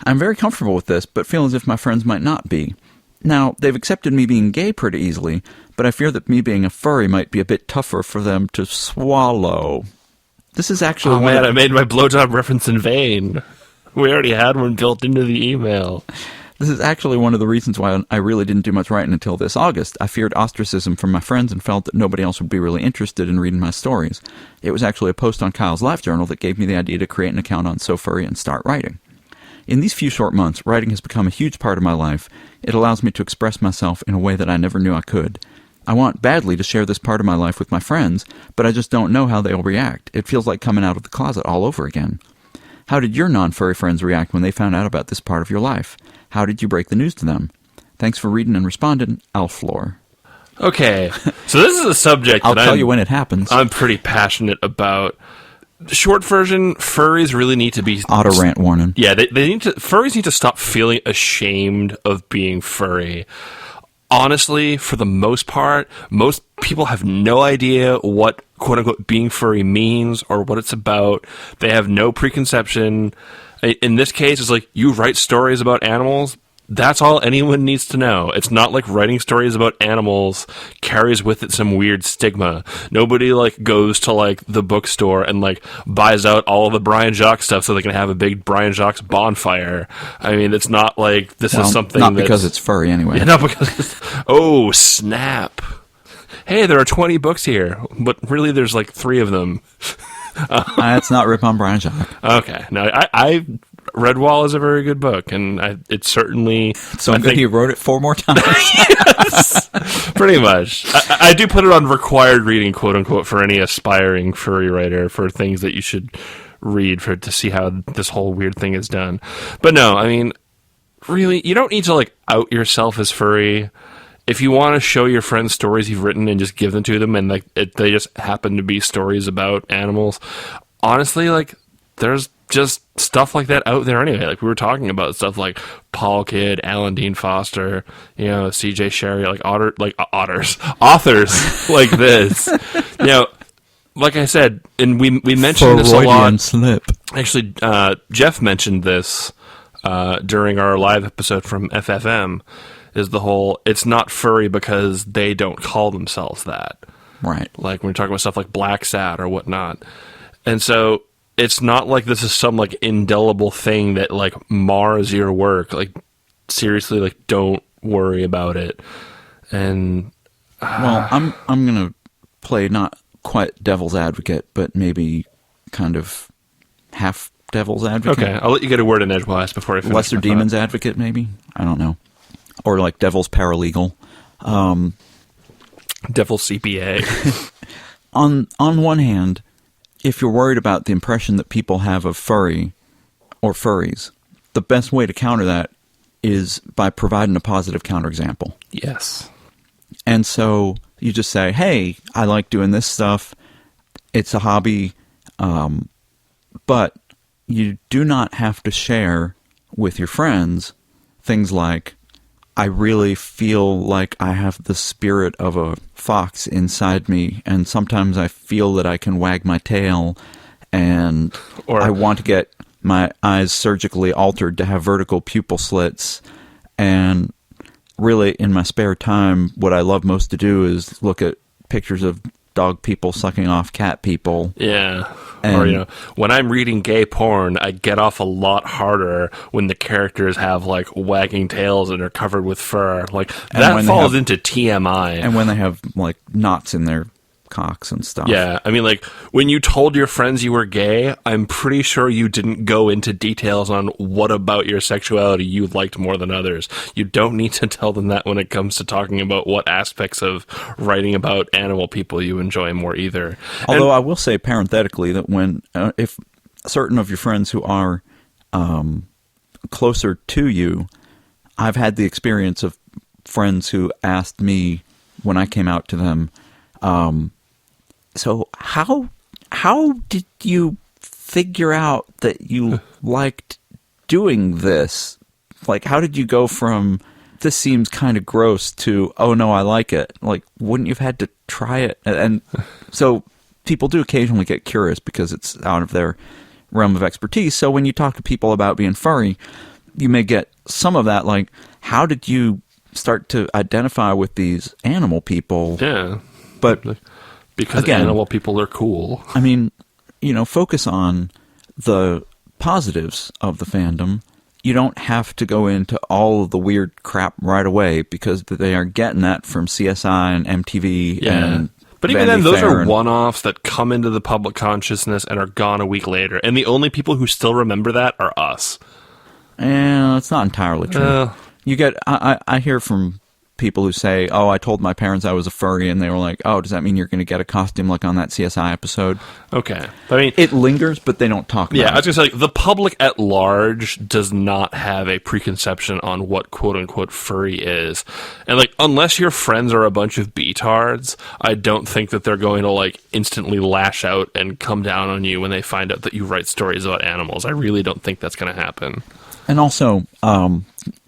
[SPEAKER 2] I'm very comfortable with this, but feel as if my friends might not be. Now, they've accepted me being gay pretty easily, but I fear that me being a furry might be a bit tougher for them to swallow. This is actually...
[SPEAKER 3] Oh man, I made my blowjob reference in vain. We already had one built into the email.
[SPEAKER 2] This is actually one of the reasons why I really didn't do much writing until this August. I feared ostracism from my friends and felt that nobody else would be really interested in reading my stories. It was actually a post on Kyle's Life Journal that gave me the idea to create an account on SoFurry and start writing. In these few short months, writing has become a huge part of my life. It allows me to express myself in a way that I never knew I could. I want badly to share this part of my life with my friends, but I just don't know how they'll react. It feels like coming out of the closet all over again. How did your non-furry friends react when they found out about this part of your life? How did you break the news to them? Thanks for reading and responding, Alflor.
[SPEAKER 3] Okay, so this is a subject
[SPEAKER 2] I'll tell you when it happens.
[SPEAKER 3] I'm pretty passionate about. Short version, furries really need to be...
[SPEAKER 2] Auto rant warning.
[SPEAKER 3] Yeah, furries need to stop feeling ashamed of being furry. Honestly, for the most part, most people have no idea what quote-unquote being furry means or what it's about. They have no preconception. In this case, it's like, you write stories about animals, that's all anyone needs to know. It's not like writing stories about animals carries with it some weird stigma. Nobody like goes to like the bookstore and like buys out all of the Brian Jacques stuff so they can have a big Brian Jacques bonfire. I mean, it's not like this is something
[SPEAKER 2] not because it's furry anyway.
[SPEAKER 3] Yeah, not because oh, snap. Hey, there are 20 books here, but really there's like 3 of them.
[SPEAKER 2] That's not rip on Brian Jacques.
[SPEAKER 3] Okay. No, I Redwall is a very good book, and it's certainly...
[SPEAKER 2] So I think you wrote it 4 more times.
[SPEAKER 3] Yes, pretty much. I do put it on required reading, quote-unquote, for any aspiring furry writer, for things that you should read to see how this whole weird thing is done. But no, I mean, really, you don't need to, like, out yourself as furry. If you want to show your friends stories you've written and just give them to them, and like they just happen to be stories about animals, honestly, like, there's just stuff like that out there anyway. Like we were talking about stuff like Paul Kidd, Alan Dean Foster, you know, C.J. Sherry, like authors like this. You know, like I said, and we mentioned this a lot.
[SPEAKER 2] Slip.
[SPEAKER 3] Actually, Jeff mentioned this during our live episode from FFM. Is the whole it's not furry because they don't call themselves that,
[SPEAKER 2] right?
[SPEAKER 3] Like when we're talking about stuff like Black Sat or whatnot, and so. It's not like this is some like indelible thing that like mars your work. Like seriously, like don't worry about it. And
[SPEAKER 2] well, I'm gonna play not quite devil's advocate, but maybe kind of half devil's advocate.
[SPEAKER 3] Okay, I'll let you get a word in edgewise before I finish.
[SPEAKER 2] Lesser demon's advocate, maybe. I don't know, or like devil's paralegal.
[SPEAKER 3] Devil CPA.
[SPEAKER 2] On one hand. If you're worried about the impression that people have of furry or furries, the best way to counter that is by providing a positive counterexample.
[SPEAKER 3] Yes.
[SPEAKER 2] And so you just say, hey, I like doing this stuff. It's a hobby. But you do not have to share with your friends things like, I really feel like I have the spirit of a fox inside me, and sometimes I feel that I can wag my tail, and I want to get my eyes surgically altered to have vertical pupil slits, and really in my spare time, what I love most to do is look at pictures of dog people sucking off cat people.
[SPEAKER 3] Yeah. Or, you know, when I'm reading gay porn, I get off a lot harder when the characters have, like, wagging tails and are covered with fur. Like, that falls into TMI.
[SPEAKER 2] And when they have, like, knots in their cocks and stuff.
[SPEAKER 3] Yeah, I mean, like, when you told your friends you were gay, I'm pretty sure you didn't go into details on what about your sexuality you liked more than others. You don't need to tell them that when it comes to talking about what aspects of writing about animal people you enjoy more either.
[SPEAKER 2] Although I will say parenthetically that when, if certain of your friends who are closer to you, I've had the experience of friends who asked me when I came out to them, so how did you figure out that you liked doing this? Like, how did you go from, this seems kind of gross, to, oh no, I like it? Like, wouldn't you have had to try it? And so people do occasionally get curious because it's out of their realm of expertise. So when you talk to people about being furry, you may get some of that, like, how did you start to identify with these animal people?
[SPEAKER 3] Yeah.
[SPEAKER 2] But
[SPEAKER 3] because again, animal people are cool.
[SPEAKER 2] I mean, you know, focus on the positives of the fandom. you don't have to go into all of the weird crap right away because they are getting that from CSI and MTV and
[SPEAKER 3] but even
[SPEAKER 2] Vanity
[SPEAKER 3] then, those
[SPEAKER 2] Fair
[SPEAKER 3] are one-offs that come into the public consciousness and are gone a week later. And the only people who still remember that are us.
[SPEAKER 2] It's not entirely true. You get, I hear from people who say, "Oh, I told my parents I was a furry," and they were like, "Oh, does that mean you're going to get a costume like on that CSI episode?"
[SPEAKER 3] Okay, I mean,
[SPEAKER 2] it lingers, but they don't talk about it.
[SPEAKER 3] Yeah, I was going to say, like, the public at large does not have a preconception on what quote-unquote furry is. And, like, unless your friends are a bunch of betards, I don't think that they're going to, like, instantly lash out and come down on you when they find out that you write stories about animals. I really don't think that's going to happen.
[SPEAKER 2] And also,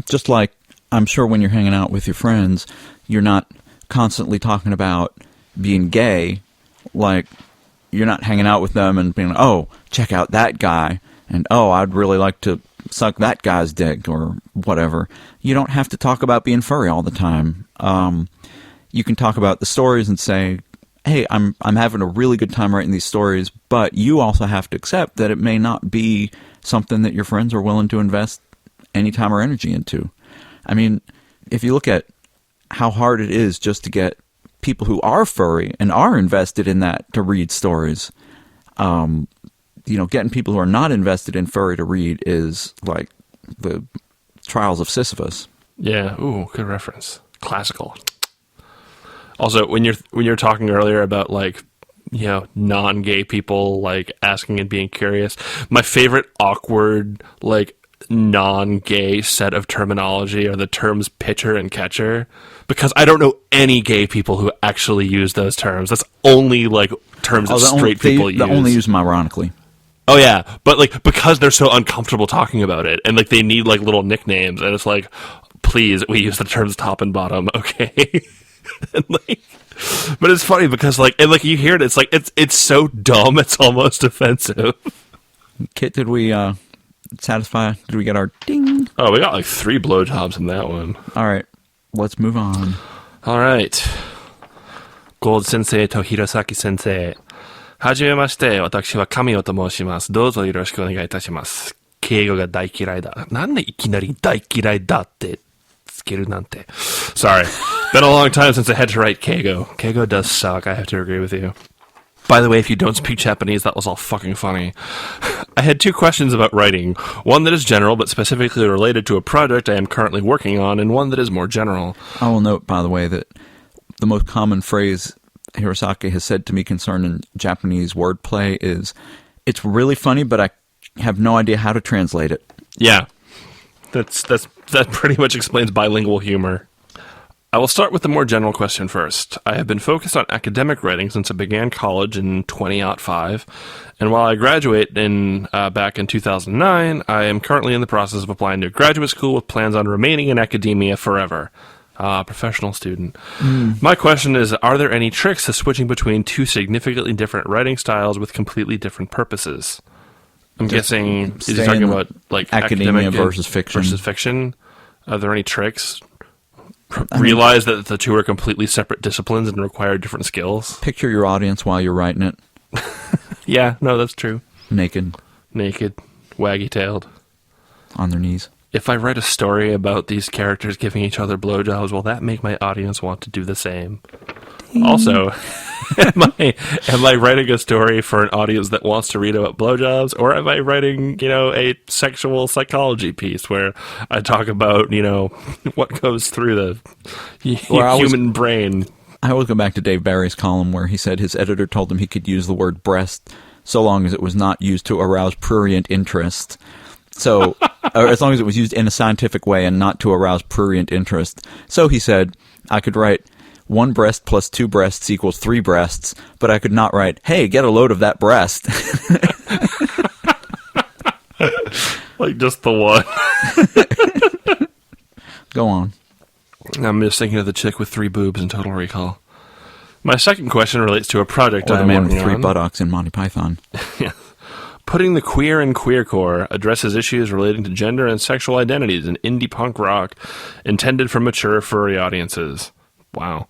[SPEAKER 2] just like, I'm sure when you're hanging out with your friends, you're not constantly talking about being gay. Like, you're not hanging out with them and being like, "Oh, check out that guy," and "Oh, I'd really like to suck that guy's dick," or whatever. You don't have to talk about being furry all the time. You can talk about the stories and say, "Hey, I'm having a really good time writing these stories," but you also have to accept that it may not be something that your friends are willing to invest any time or energy into. I mean, if you look at how hard it is just to get people who are furry and are invested in that to read stories, getting people who are not invested in furry to read is like the trials of Sisyphus.
[SPEAKER 3] Yeah, ooh, good reference. Classical. Also, when you're talking earlier about, like, non-gay people, like, asking and being curious, my favorite awkward, like, non-gay set of terminology are the terms pitcher and catcher, because I don't know any gay people who actually use those terms. That's only, like, terms that straight people use.
[SPEAKER 2] They only use them ironically.
[SPEAKER 3] Oh yeah, but, like, because they're so uncomfortable talking about it, and, like, they need, like, little nicknames, and it's like, please, we use the terms top and bottom, okay? And, like, but it's funny because, like, and, like, you hear it, it's like, it's so dumb, it's almost offensive.
[SPEAKER 2] Kit, did we satisfy? Did we get our ding?
[SPEAKER 3] Oh, we got like 3 blowjobs in that one.
[SPEAKER 2] All right, let's move on.
[SPEAKER 3] All right. Gold Sensei to Hirosaki Sensei. はじめまして、私は神尾と申します。どうぞよろしくお願いいたします。敬語が大嫌いだ。なんでいきなり大嫌いだってつけるなんて。Sorry. Been a long time since I had to write Keigo. Keigo does suck, I have to agree with you. By the way, if you don't speak Japanese, that was all fucking funny. I had 2 questions about writing. One that is general, but specifically related to a project I am currently working on, and one that is more general.
[SPEAKER 2] I will note, by the way, that the most common phrase Hirosaki has said to me concerning Japanese wordplay is, "It's really funny, but I have no idea how to translate it."
[SPEAKER 3] Yeah. That pretty much explains bilingual humor. I will start with the more general question first. I have been focused on academic writing since I began college in 2005, and while I graduate back in 2009, I am currently in the process of applying to graduate school with plans on remaining in academia forever. Professional student. My question is, are there any tricks to switching between 2 significantly different writing styles with completely different purposes? I'm guessing, is he talking about, like,
[SPEAKER 2] academia versus
[SPEAKER 3] fiction? Are there any tricks? Realize that the 2 are completely separate disciplines and require different skills.
[SPEAKER 2] Picture your audience while you're writing it.
[SPEAKER 3] Yeah, no, that's true.
[SPEAKER 2] Naked.
[SPEAKER 3] Waggy-tailed.
[SPEAKER 2] On their knees.
[SPEAKER 3] If I write a story about these characters giving each other blowjobs, will that make my audience want to do the same? Also, am I writing a story for an audience that wants to read about blowjobs, or am I writing, a sexual psychology piece where I talk about, what goes through the human brain?
[SPEAKER 2] I always go back to Dave Barry's column where he said his editor told him he could use the word breast so long as it was not used to arouse prurient interest. So, or as long as it was used in a scientific way and not to arouse prurient interest. So he said, I could write 1 breast plus 2 breasts equals 3 breasts, but I could not write, "Hey, get a load of that breast."
[SPEAKER 3] Like, just the one.
[SPEAKER 2] Go on.
[SPEAKER 3] I'm just thinking of the chick with 3 boobs in Total Recall. My second question relates to a project
[SPEAKER 2] Or the
[SPEAKER 3] I'm
[SPEAKER 2] man
[SPEAKER 3] working
[SPEAKER 2] with 3
[SPEAKER 3] on.
[SPEAKER 2] buttocks in Monty Python.
[SPEAKER 3] Yeah. Putting the Queer in Queercore addresses issues relating to gender and sexual identities in indie punk rock intended for mature furry audiences. Wow.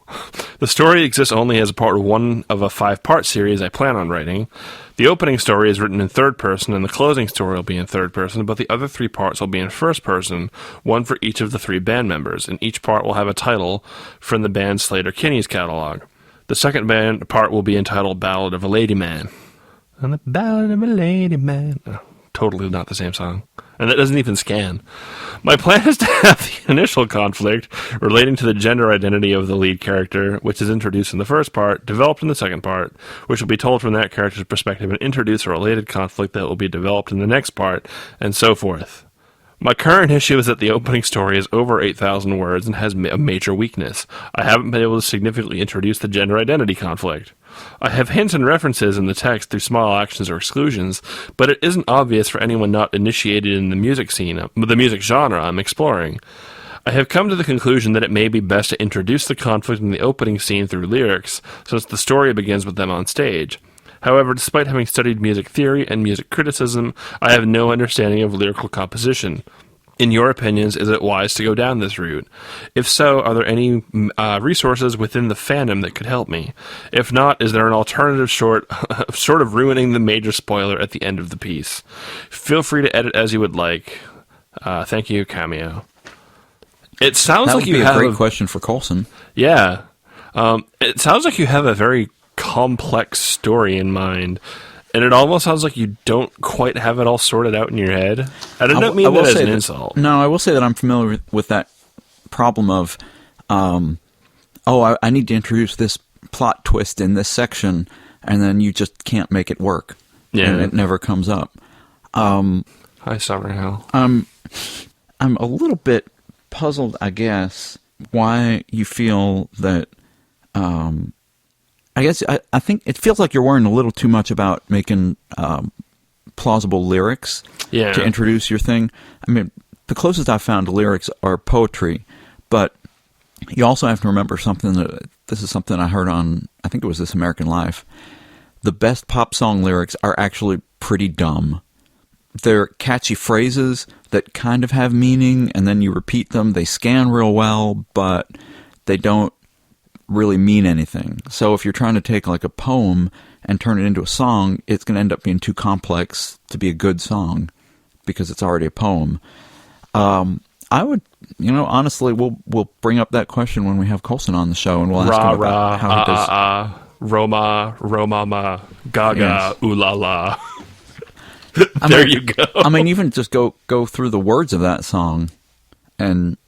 [SPEAKER 3] The story exists only as a part one of a 5-part series I plan on writing. The opening story is written in third person, and the closing story will be in third person, but the other 3 parts will be in first person, one for each of the 3 band members, and each part will have a title from the band Slater-Kinney's catalog. The second band part will be entitled Ballad of a Lady Man. And the Ballad of a Lady Man. Oh, totally not the same song. And that doesn't even scan. My plan is to have the initial conflict relating to the gender identity of the lead character, which is introduced in the first part, developed in the second part, which will be told from that character's perspective, and introduce a related conflict that will be developed in the next part, and so forth. My current issue is that the opening story is over 8,000 words and has a major weakness. I haven't been able to significantly introduce the gender identity conflict. I have hints and references in the text through small actions or exclusions, but it isn't obvious for anyone not initiated in the music scene, the music genre I'm exploring. I have come to the conclusion that it may be best to introduce the conflict in the opening scene through lyrics, since the story begins with them on stage. However, despite having studied music theory and music criticism, I have no understanding of lyrical composition. In your opinions, is it wise to go down this route? If so, are there any resources within the fandom that could help me? If not, is there an alternative short of ruining the major spoiler at the end of the piece? Feel free to edit as you would like. Thank you, Cameo. It sounds like you have
[SPEAKER 2] a great question for Coulson.
[SPEAKER 3] Yeah. It sounds like you have a very complex story in mind, and it almost sounds like you don't quite have it all sorted out in your head. I don't mean that as an insult.
[SPEAKER 2] No, I will say that I'm familiar with that problem of, I need to introduce this plot twist in this section, and then you just can't make it work. Yeah. And it never comes up.
[SPEAKER 3] Hi, Summerhill.
[SPEAKER 2] I'm a little bit puzzled, I guess, why you feel that... I think it feels like you're worrying a little too much about making plausible lyrics to introduce your thing. I mean, the closest I've found to lyrics are poetry, but you also have to remember something this is something I heard on, I think it was This American Life. The best pop song lyrics are actually pretty dumb. They're catchy phrases that kind of have meaning, and then you repeat them. They scan real well, but they don't really mean anything. So if you're trying to take like a poem and turn it into a song, it's going to end up being too complex to be a good song because it's already a poem. I would, honestly, we'll bring up that question when we have Coulson on the show, and we'll ask him about how he does.
[SPEAKER 3] Roma, ma, gaga,
[SPEAKER 2] yes.
[SPEAKER 3] Ooh la la. You go.
[SPEAKER 2] I mean, even just go through the words of that song, and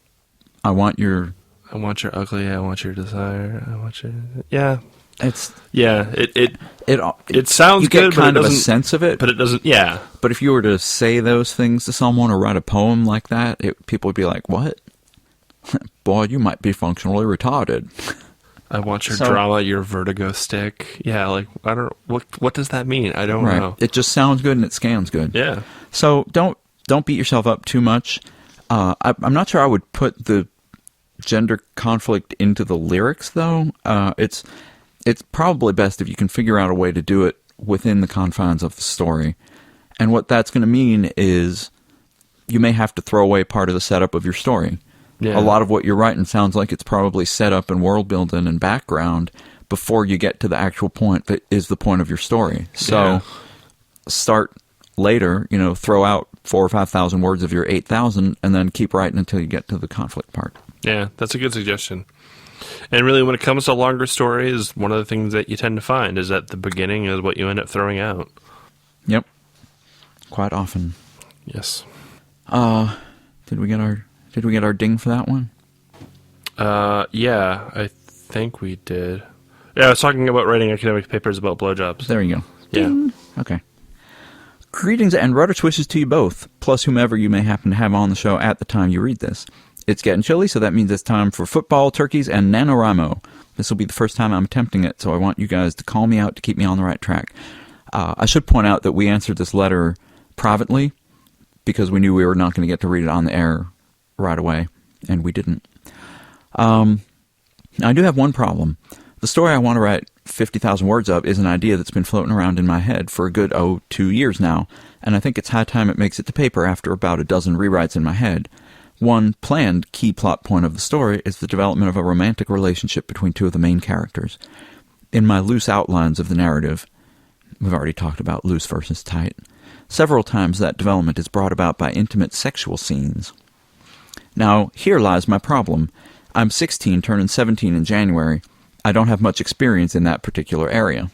[SPEAKER 2] I want your ugly, I want your desire, I want your... Yeah. It sounds good, you get kind of a sense of it.
[SPEAKER 3] But it doesn't, yeah.
[SPEAKER 2] But if you were to say those things to someone or write a poem like that, people would be like, what? Boy, you might be functionally retarded.
[SPEAKER 3] I want your drama, your vertigo stick. Yeah, like, I don't... What does that mean? I don't know.
[SPEAKER 2] It just sounds good and it scans good.
[SPEAKER 3] Yeah.
[SPEAKER 2] So don't beat yourself up too much. I'm not sure I would put the gender conflict into the lyrics, though. It's probably best if you can figure out a way to do it within the confines of the story. And what that's going to mean is you may have to throw away part of the setup of your story. Yeah. A lot of what you're writing sounds like it's probably set up and world building and background before you get to the actual point that is the point of your story. So start later, throw out 4,000 or 5,000 words of your 8,000 and then keep writing until you get to the conflict part.
[SPEAKER 3] Yeah, that's a good suggestion. And really, when it comes to longer stories, one of the things that you tend to find is that the beginning is what you end up throwing out.
[SPEAKER 2] Yep. Quite often.
[SPEAKER 3] Yes.
[SPEAKER 2] Did we get our ding for that one?
[SPEAKER 3] Yeah, I think we did. Yeah, I was talking about writing academic papers about blowjobs.
[SPEAKER 2] There you go.
[SPEAKER 3] Ding.
[SPEAKER 2] Yeah. Okay. Greetings and rudder wishes to you both, plus whomever you may happen to have on the show at the time you read this. It's getting chilly, so that means it's time for football, turkeys, and NaNoWriMo. This will be the first time I'm attempting it, so I want you guys to call me out to keep me on the right track. I should point out that we answered this letter privately because we knew we were not going to get to read it on the air right away, and we didn't. I do have one problem. The story I want to write 50,000 words of is an idea that's been floating around in my head for a good, 2 years now, and I think it's high time it makes it to paper after about a dozen rewrites in my head. One planned key plot point of the story is the development of a romantic relationship between two of the main characters. In my loose outlines of the narrative, we've already talked about loose versus tight, several times that development is brought about by intimate sexual scenes. Now, here lies my problem. I'm 16, turning 17 in January. I don't have much experience in that particular area.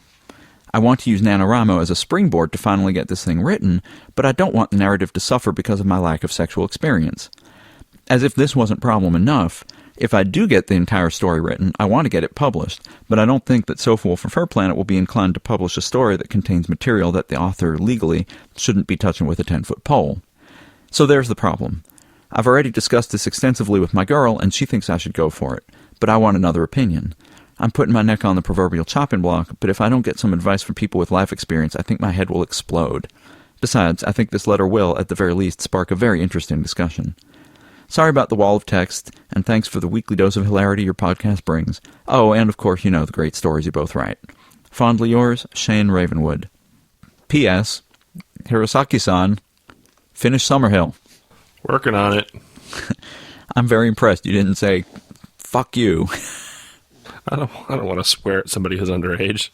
[SPEAKER 2] I want to use NaNoWriMo as a springboard to finally get this thing written, but I don't want the narrative to suffer because of my lack of sexual experience. As if this wasn't problem enough, if I do get the entire story written, I want to get it published, but I don't think that Sofa Wolf of Her Planet will be inclined to publish a story that contains material that the author legally shouldn't be touching with a 10-foot pole. So there's the problem. I've already discussed this extensively with my girl, and she thinks I should go for it, but I want another opinion. I'm putting my neck on the proverbial chopping block, but if I don't get some advice from people with life experience, I think my head will explode. Besides, I think this letter will, at the very least, spark a very interesting discussion. Sorry about the wall of text, and thanks for the weekly dose of hilarity your podcast brings. Oh, and of course, you know the great stories you both write. Fondly yours, Shane Ravenwood. P.S. Hirosaki-san, finish Summerhill.
[SPEAKER 3] Working on it.
[SPEAKER 2] I'm very impressed you didn't say, fuck you.
[SPEAKER 3] I don't want to swear at somebody who's underage.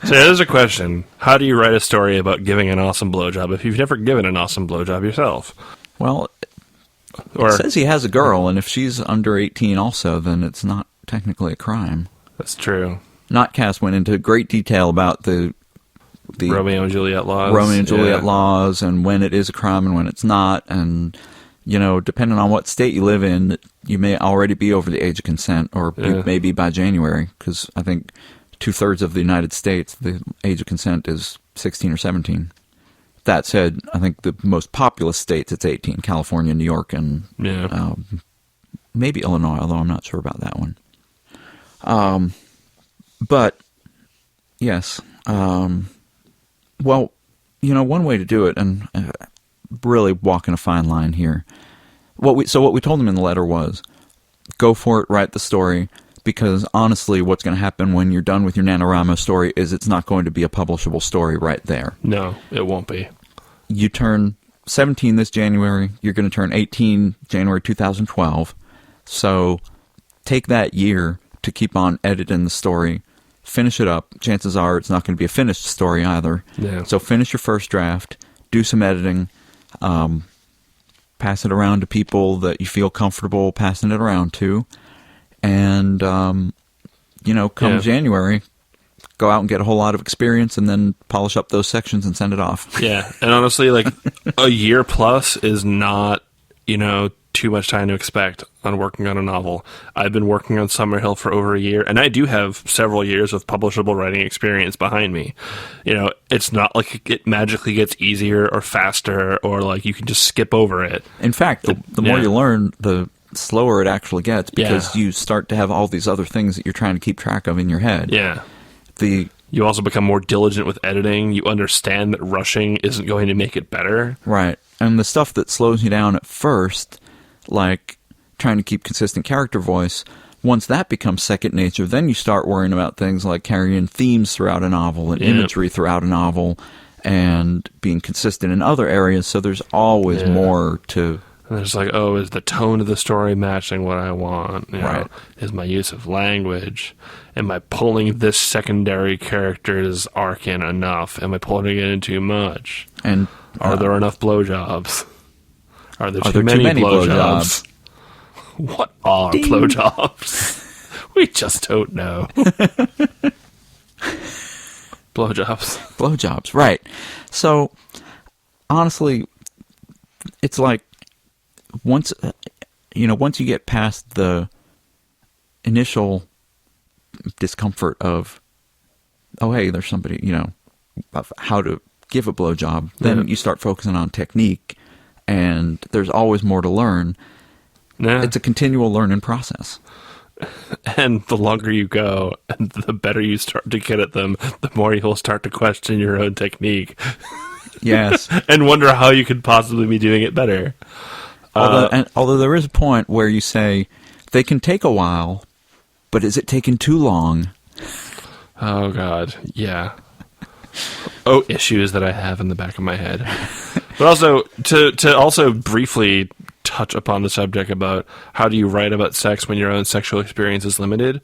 [SPEAKER 3] So there's a question. How do you write a story about giving an awesome blowjob if you've never given an awesome blowjob yourself?
[SPEAKER 2] Well, it says he has a girl, and if she's under 18 also, then it's not technically a crime.
[SPEAKER 3] That's true.
[SPEAKER 2] Notcast went into great detail about the
[SPEAKER 3] Romeo and Juliet laws.
[SPEAKER 2] Romeo and Juliet laws, and when it is a crime and when it's not, and, you know, depending on what state you live in, you may already be over the age of consent, or you may be by January, because I think 2/3 of the United States, the age of consent is 16 or 17. That said, I think the most populous states, it's 18, California, New York, and maybe Illinois, although I'm not sure about that one. But, yes. Well, you know, one way to do it, and really walking a fine line here, what we told him in the letter was, go for it, write the story, because honestly, what's going to happen when you're done with your NaNoWriMo story is it's not going to be a publishable story right there.
[SPEAKER 3] No, it won't be.
[SPEAKER 2] You turn 17 this January, you're going to turn 18 January 2012, so take that year to keep on editing the story, finish it up. Chances are it's not going to be a finished story either.
[SPEAKER 3] Yeah. So
[SPEAKER 2] finish your first draft, do some editing, pass it around to people that you feel comfortable passing it around to, and, you know, come January, go out and get a whole lot of experience and then polish up those sections and send it off.
[SPEAKER 3] Yeah, and honestly, like, a year plus is not, you know, too much time to expect on working on a novel. I've been working on Summerhill for over a year, and I do have several years of publishable writing experience behind me. You know, it's not like it magically gets easier or faster, or like you can just skip over it.
[SPEAKER 2] In fact, the more you learn, the slower it actually gets, because you start to have all these other things that you're trying to keep track of in your head.
[SPEAKER 3] Yeah. You also become more diligent with editing. You understand that rushing isn't going to make it better.
[SPEAKER 2] Right. And the stuff that slows you down at first, like trying to keep consistent character voice, once that becomes second nature, then you start worrying about things like carrying themes throughout a novel and imagery throughout a novel and being consistent in other areas. So there's always more to...
[SPEAKER 3] And it's like, oh, is the tone of the story matching what I want? You know, is my use of language? Am I pulling this secondary character's arc in enough? Am I pulling it in too much?
[SPEAKER 2] And
[SPEAKER 3] are there enough blowjobs? Are there too many blowjobs? What are blowjobs? We just don't know.
[SPEAKER 2] Blowjobs, right. So, honestly, it's like, once you get past the initial discomfort of, oh, hey, there's somebody, you know, of how to give a blowjob, then you start focusing on technique, and there's always more to learn. Yeah. It's a continual learning process.
[SPEAKER 3] And the longer you go, and the better you start to get at them, the more you'll start to question your own technique.
[SPEAKER 2] Yes.
[SPEAKER 3] And wonder how you could possibly be doing it better.
[SPEAKER 2] Although there is a point where you say, they can take a while, but is it taking too long?
[SPEAKER 3] Oh, God. Yeah. Issues that I have in the back of my head. But also, to also briefly touch upon the subject about how do you write about sex when your own sexual experience is limited.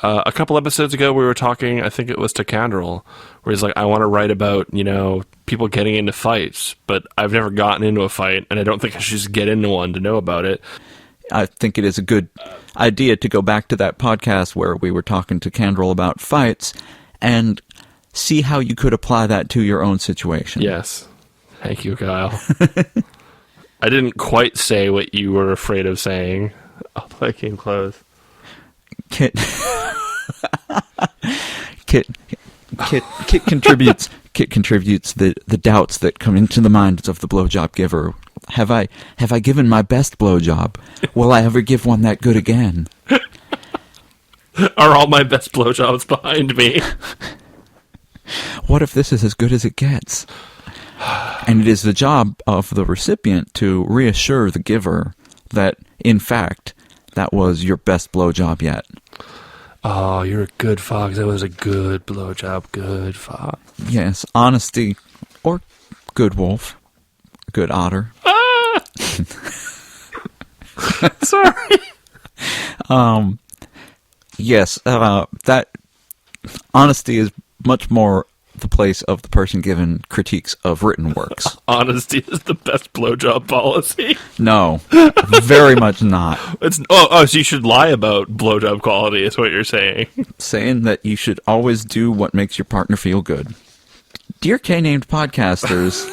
[SPEAKER 3] A couple episodes ago, we were talking, I think it was to Candrel, where he's like, I want to write about, people getting into fights, but I've never gotten into a fight, and I don't think I should just get into one to know about it.
[SPEAKER 2] I think it is a good idea to go back to that podcast where we were talking to Candrel about fights and see how you could apply that to your own situation.
[SPEAKER 3] Yes. Thank you, Kyle. I didn't quite say what you were afraid of saying, although I came close.
[SPEAKER 2] Kit contributes the doubts that come into the minds of the blowjob giver. Have I given my best blowjob? Will I ever give one that good again?
[SPEAKER 3] Are all my best blowjobs behind me?
[SPEAKER 2] What if this is as good as it gets? And it is the job of the recipient to reassure the giver that, in fact, that was your best blowjob yet.
[SPEAKER 3] Oh, you're a good fox. That was a good blowjob. Good fox.
[SPEAKER 2] Yes, honesty, or good wolf, good otter.
[SPEAKER 3] Ah! Sorry.
[SPEAKER 2] Yes, that honesty is much more the place of the person given critiques of written works.
[SPEAKER 3] Honesty is the best blowjob policy.
[SPEAKER 2] No, very much not.
[SPEAKER 3] So you should lie about blowjob quality is what you're saying.
[SPEAKER 2] Saying that you should always do what makes your partner feel good. Dear K-named podcasters,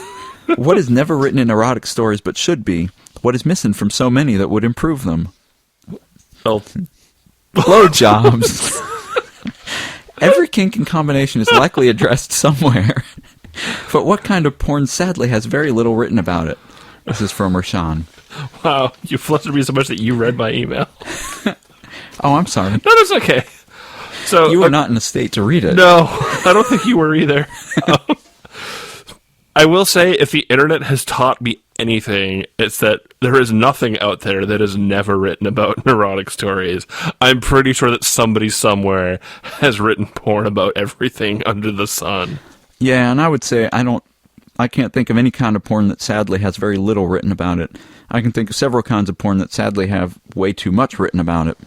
[SPEAKER 2] what is never written in erotic stories but should be? What is missing from so many that would improve them?
[SPEAKER 3] Well,
[SPEAKER 2] blowjobs. Every kink and combination is likely addressed somewhere. But what kind of porn sadly has very little written about it? This is from Rashawn.
[SPEAKER 3] Wow, you flustered me so much that you read my email.
[SPEAKER 2] Oh, I'm sorry.
[SPEAKER 3] No, that's okay. So
[SPEAKER 2] you were not in a state to read it.
[SPEAKER 3] No, I don't think you were either. I will say, if the internet has taught me anything, it's that there is nothing out there that is never written about erotic stories. I'm pretty sure that somebody somewhere has written porn about everything under the sun.
[SPEAKER 2] Yeah, and I would say I can't think of any kind of porn that sadly has very little written about it. I can think of several kinds of porn that sadly have way too much written about it.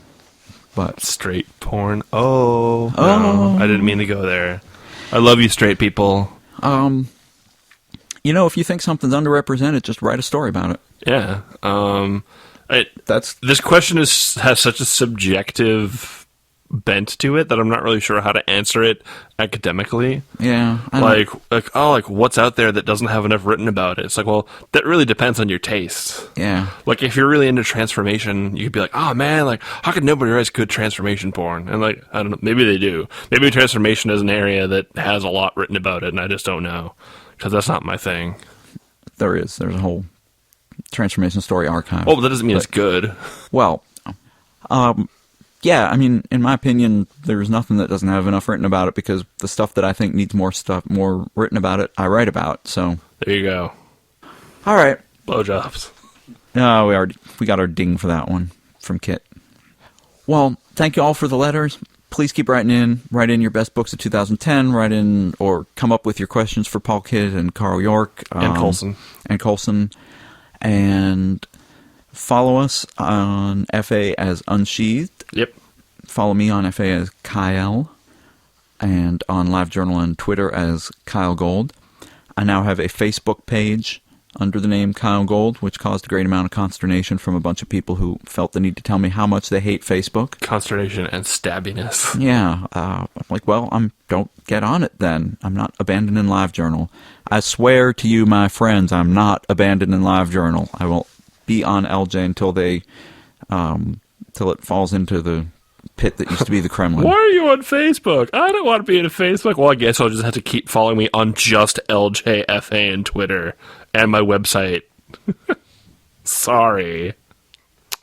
[SPEAKER 2] But
[SPEAKER 3] straight porn. No, I didn't mean to go there. I love you, straight people.
[SPEAKER 2] If you think something's underrepresented, just write a story about it.
[SPEAKER 3] Yeah. This question has such a subjective bent to it that I'm not really sure how to answer it academically.
[SPEAKER 2] Yeah.
[SPEAKER 3] Like what's out there that doesn't have enough written about it? It's like, well, that really depends on your taste.
[SPEAKER 2] Yeah.
[SPEAKER 3] Like, if you're really into transformation, you could be like, oh man, like, how could nobody write good transformation porn? And like, I don't know, maybe they do. Maybe transformation is an area that has a lot written about it, and I just don't know. Because that's not my thing.
[SPEAKER 2] There's a whole transformation story archive.
[SPEAKER 3] Oh, but that doesn't mean it's good.
[SPEAKER 2] Well, yeah, I mean, in my opinion, there's nothing that doesn't have enough written about it, because the stuff that I think needs more written about it, I write about, so.
[SPEAKER 3] There you go.
[SPEAKER 2] All right.
[SPEAKER 3] Blowjobs.
[SPEAKER 2] No, we got our ding for that one from Kit. Well, thank you all for the letters. Please keep writing in. Write in your best books of 2010. Write in or come up with your questions for Paul Kidd and Carl York.
[SPEAKER 3] And
[SPEAKER 2] Coulson. And follow us on FA as Unsheathed.
[SPEAKER 3] Yep.
[SPEAKER 2] Follow me on FA as Kyle. And on LiveJournal and Twitter as Kyle Gold. I now have a Facebook page under the name Kyle Gold, which caused a great amount of consternation from a bunch of people who felt the need to tell me how much they hate Facebook.
[SPEAKER 3] Consternation and stabbiness.
[SPEAKER 2] Yeah. I'm like, well, don't get on it then. I'm not abandoning LiveJournal. I swear to you, my friends, I'm not abandoning LiveJournal. I will be on LJ until till it falls into the pit that used to be the Kremlin.
[SPEAKER 3] Why are you on Facebook? I don't want to be on Facebook. Well, I guess I'll just have to keep following me on just LJFA and Twitter and my website. Sorry.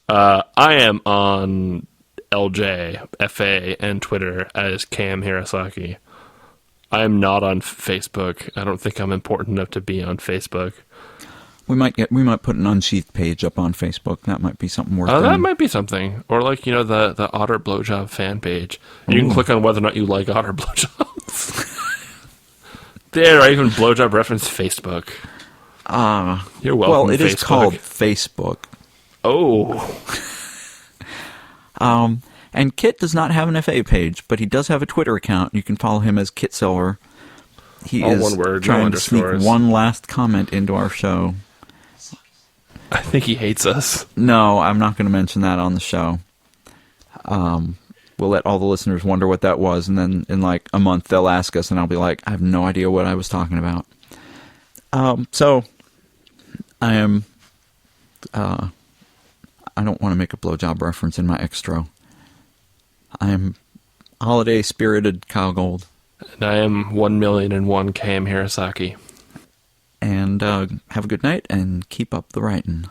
[SPEAKER 3] I am on LJFA and Twitter as Cam Hirosaki. I am not on Facebook. I don't think I'm important enough to be on Facebook.
[SPEAKER 2] We might put an Unsheathed page up on Facebook. That might be something worth doing.
[SPEAKER 3] That might be something. Or like, the Otter Blowjob fan page. You can click on whether or not you like Otter Blowjobs. There, I even blowjob reference Facebook. You're welcome,
[SPEAKER 2] Well, it
[SPEAKER 3] Facebook.
[SPEAKER 2] is called Facebook.
[SPEAKER 3] Oh.
[SPEAKER 2] And Kit does not have an FA page, but he does have a Twitter account. You can follow him as Kit Silver. He
[SPEAKER 3] All
[SPEAKER 2] is
[SPEAKER 3] one word, no
[SPEAKER 2] trying to sneak
[SPEAKER 3] underscores.
[SPEAKER 2] one last comment into our show.
[SPEAKER 3] I think he hates us.
[SPEAKER 2] No, I'm not going to mention that on the show. We'll let all the listeners wonder what that was, and then in like a month they'll ask us, and I'll be like, I have no idea what I was talking about. So I am. I don't want to make a blowjob reference in my extra. I am holiday spirited Kyle Gold.
[SPEAKER 3] And I am 1,000,001 Cam Hirosaki.
[SPEAKER 2] And have a good night and keep up the writing.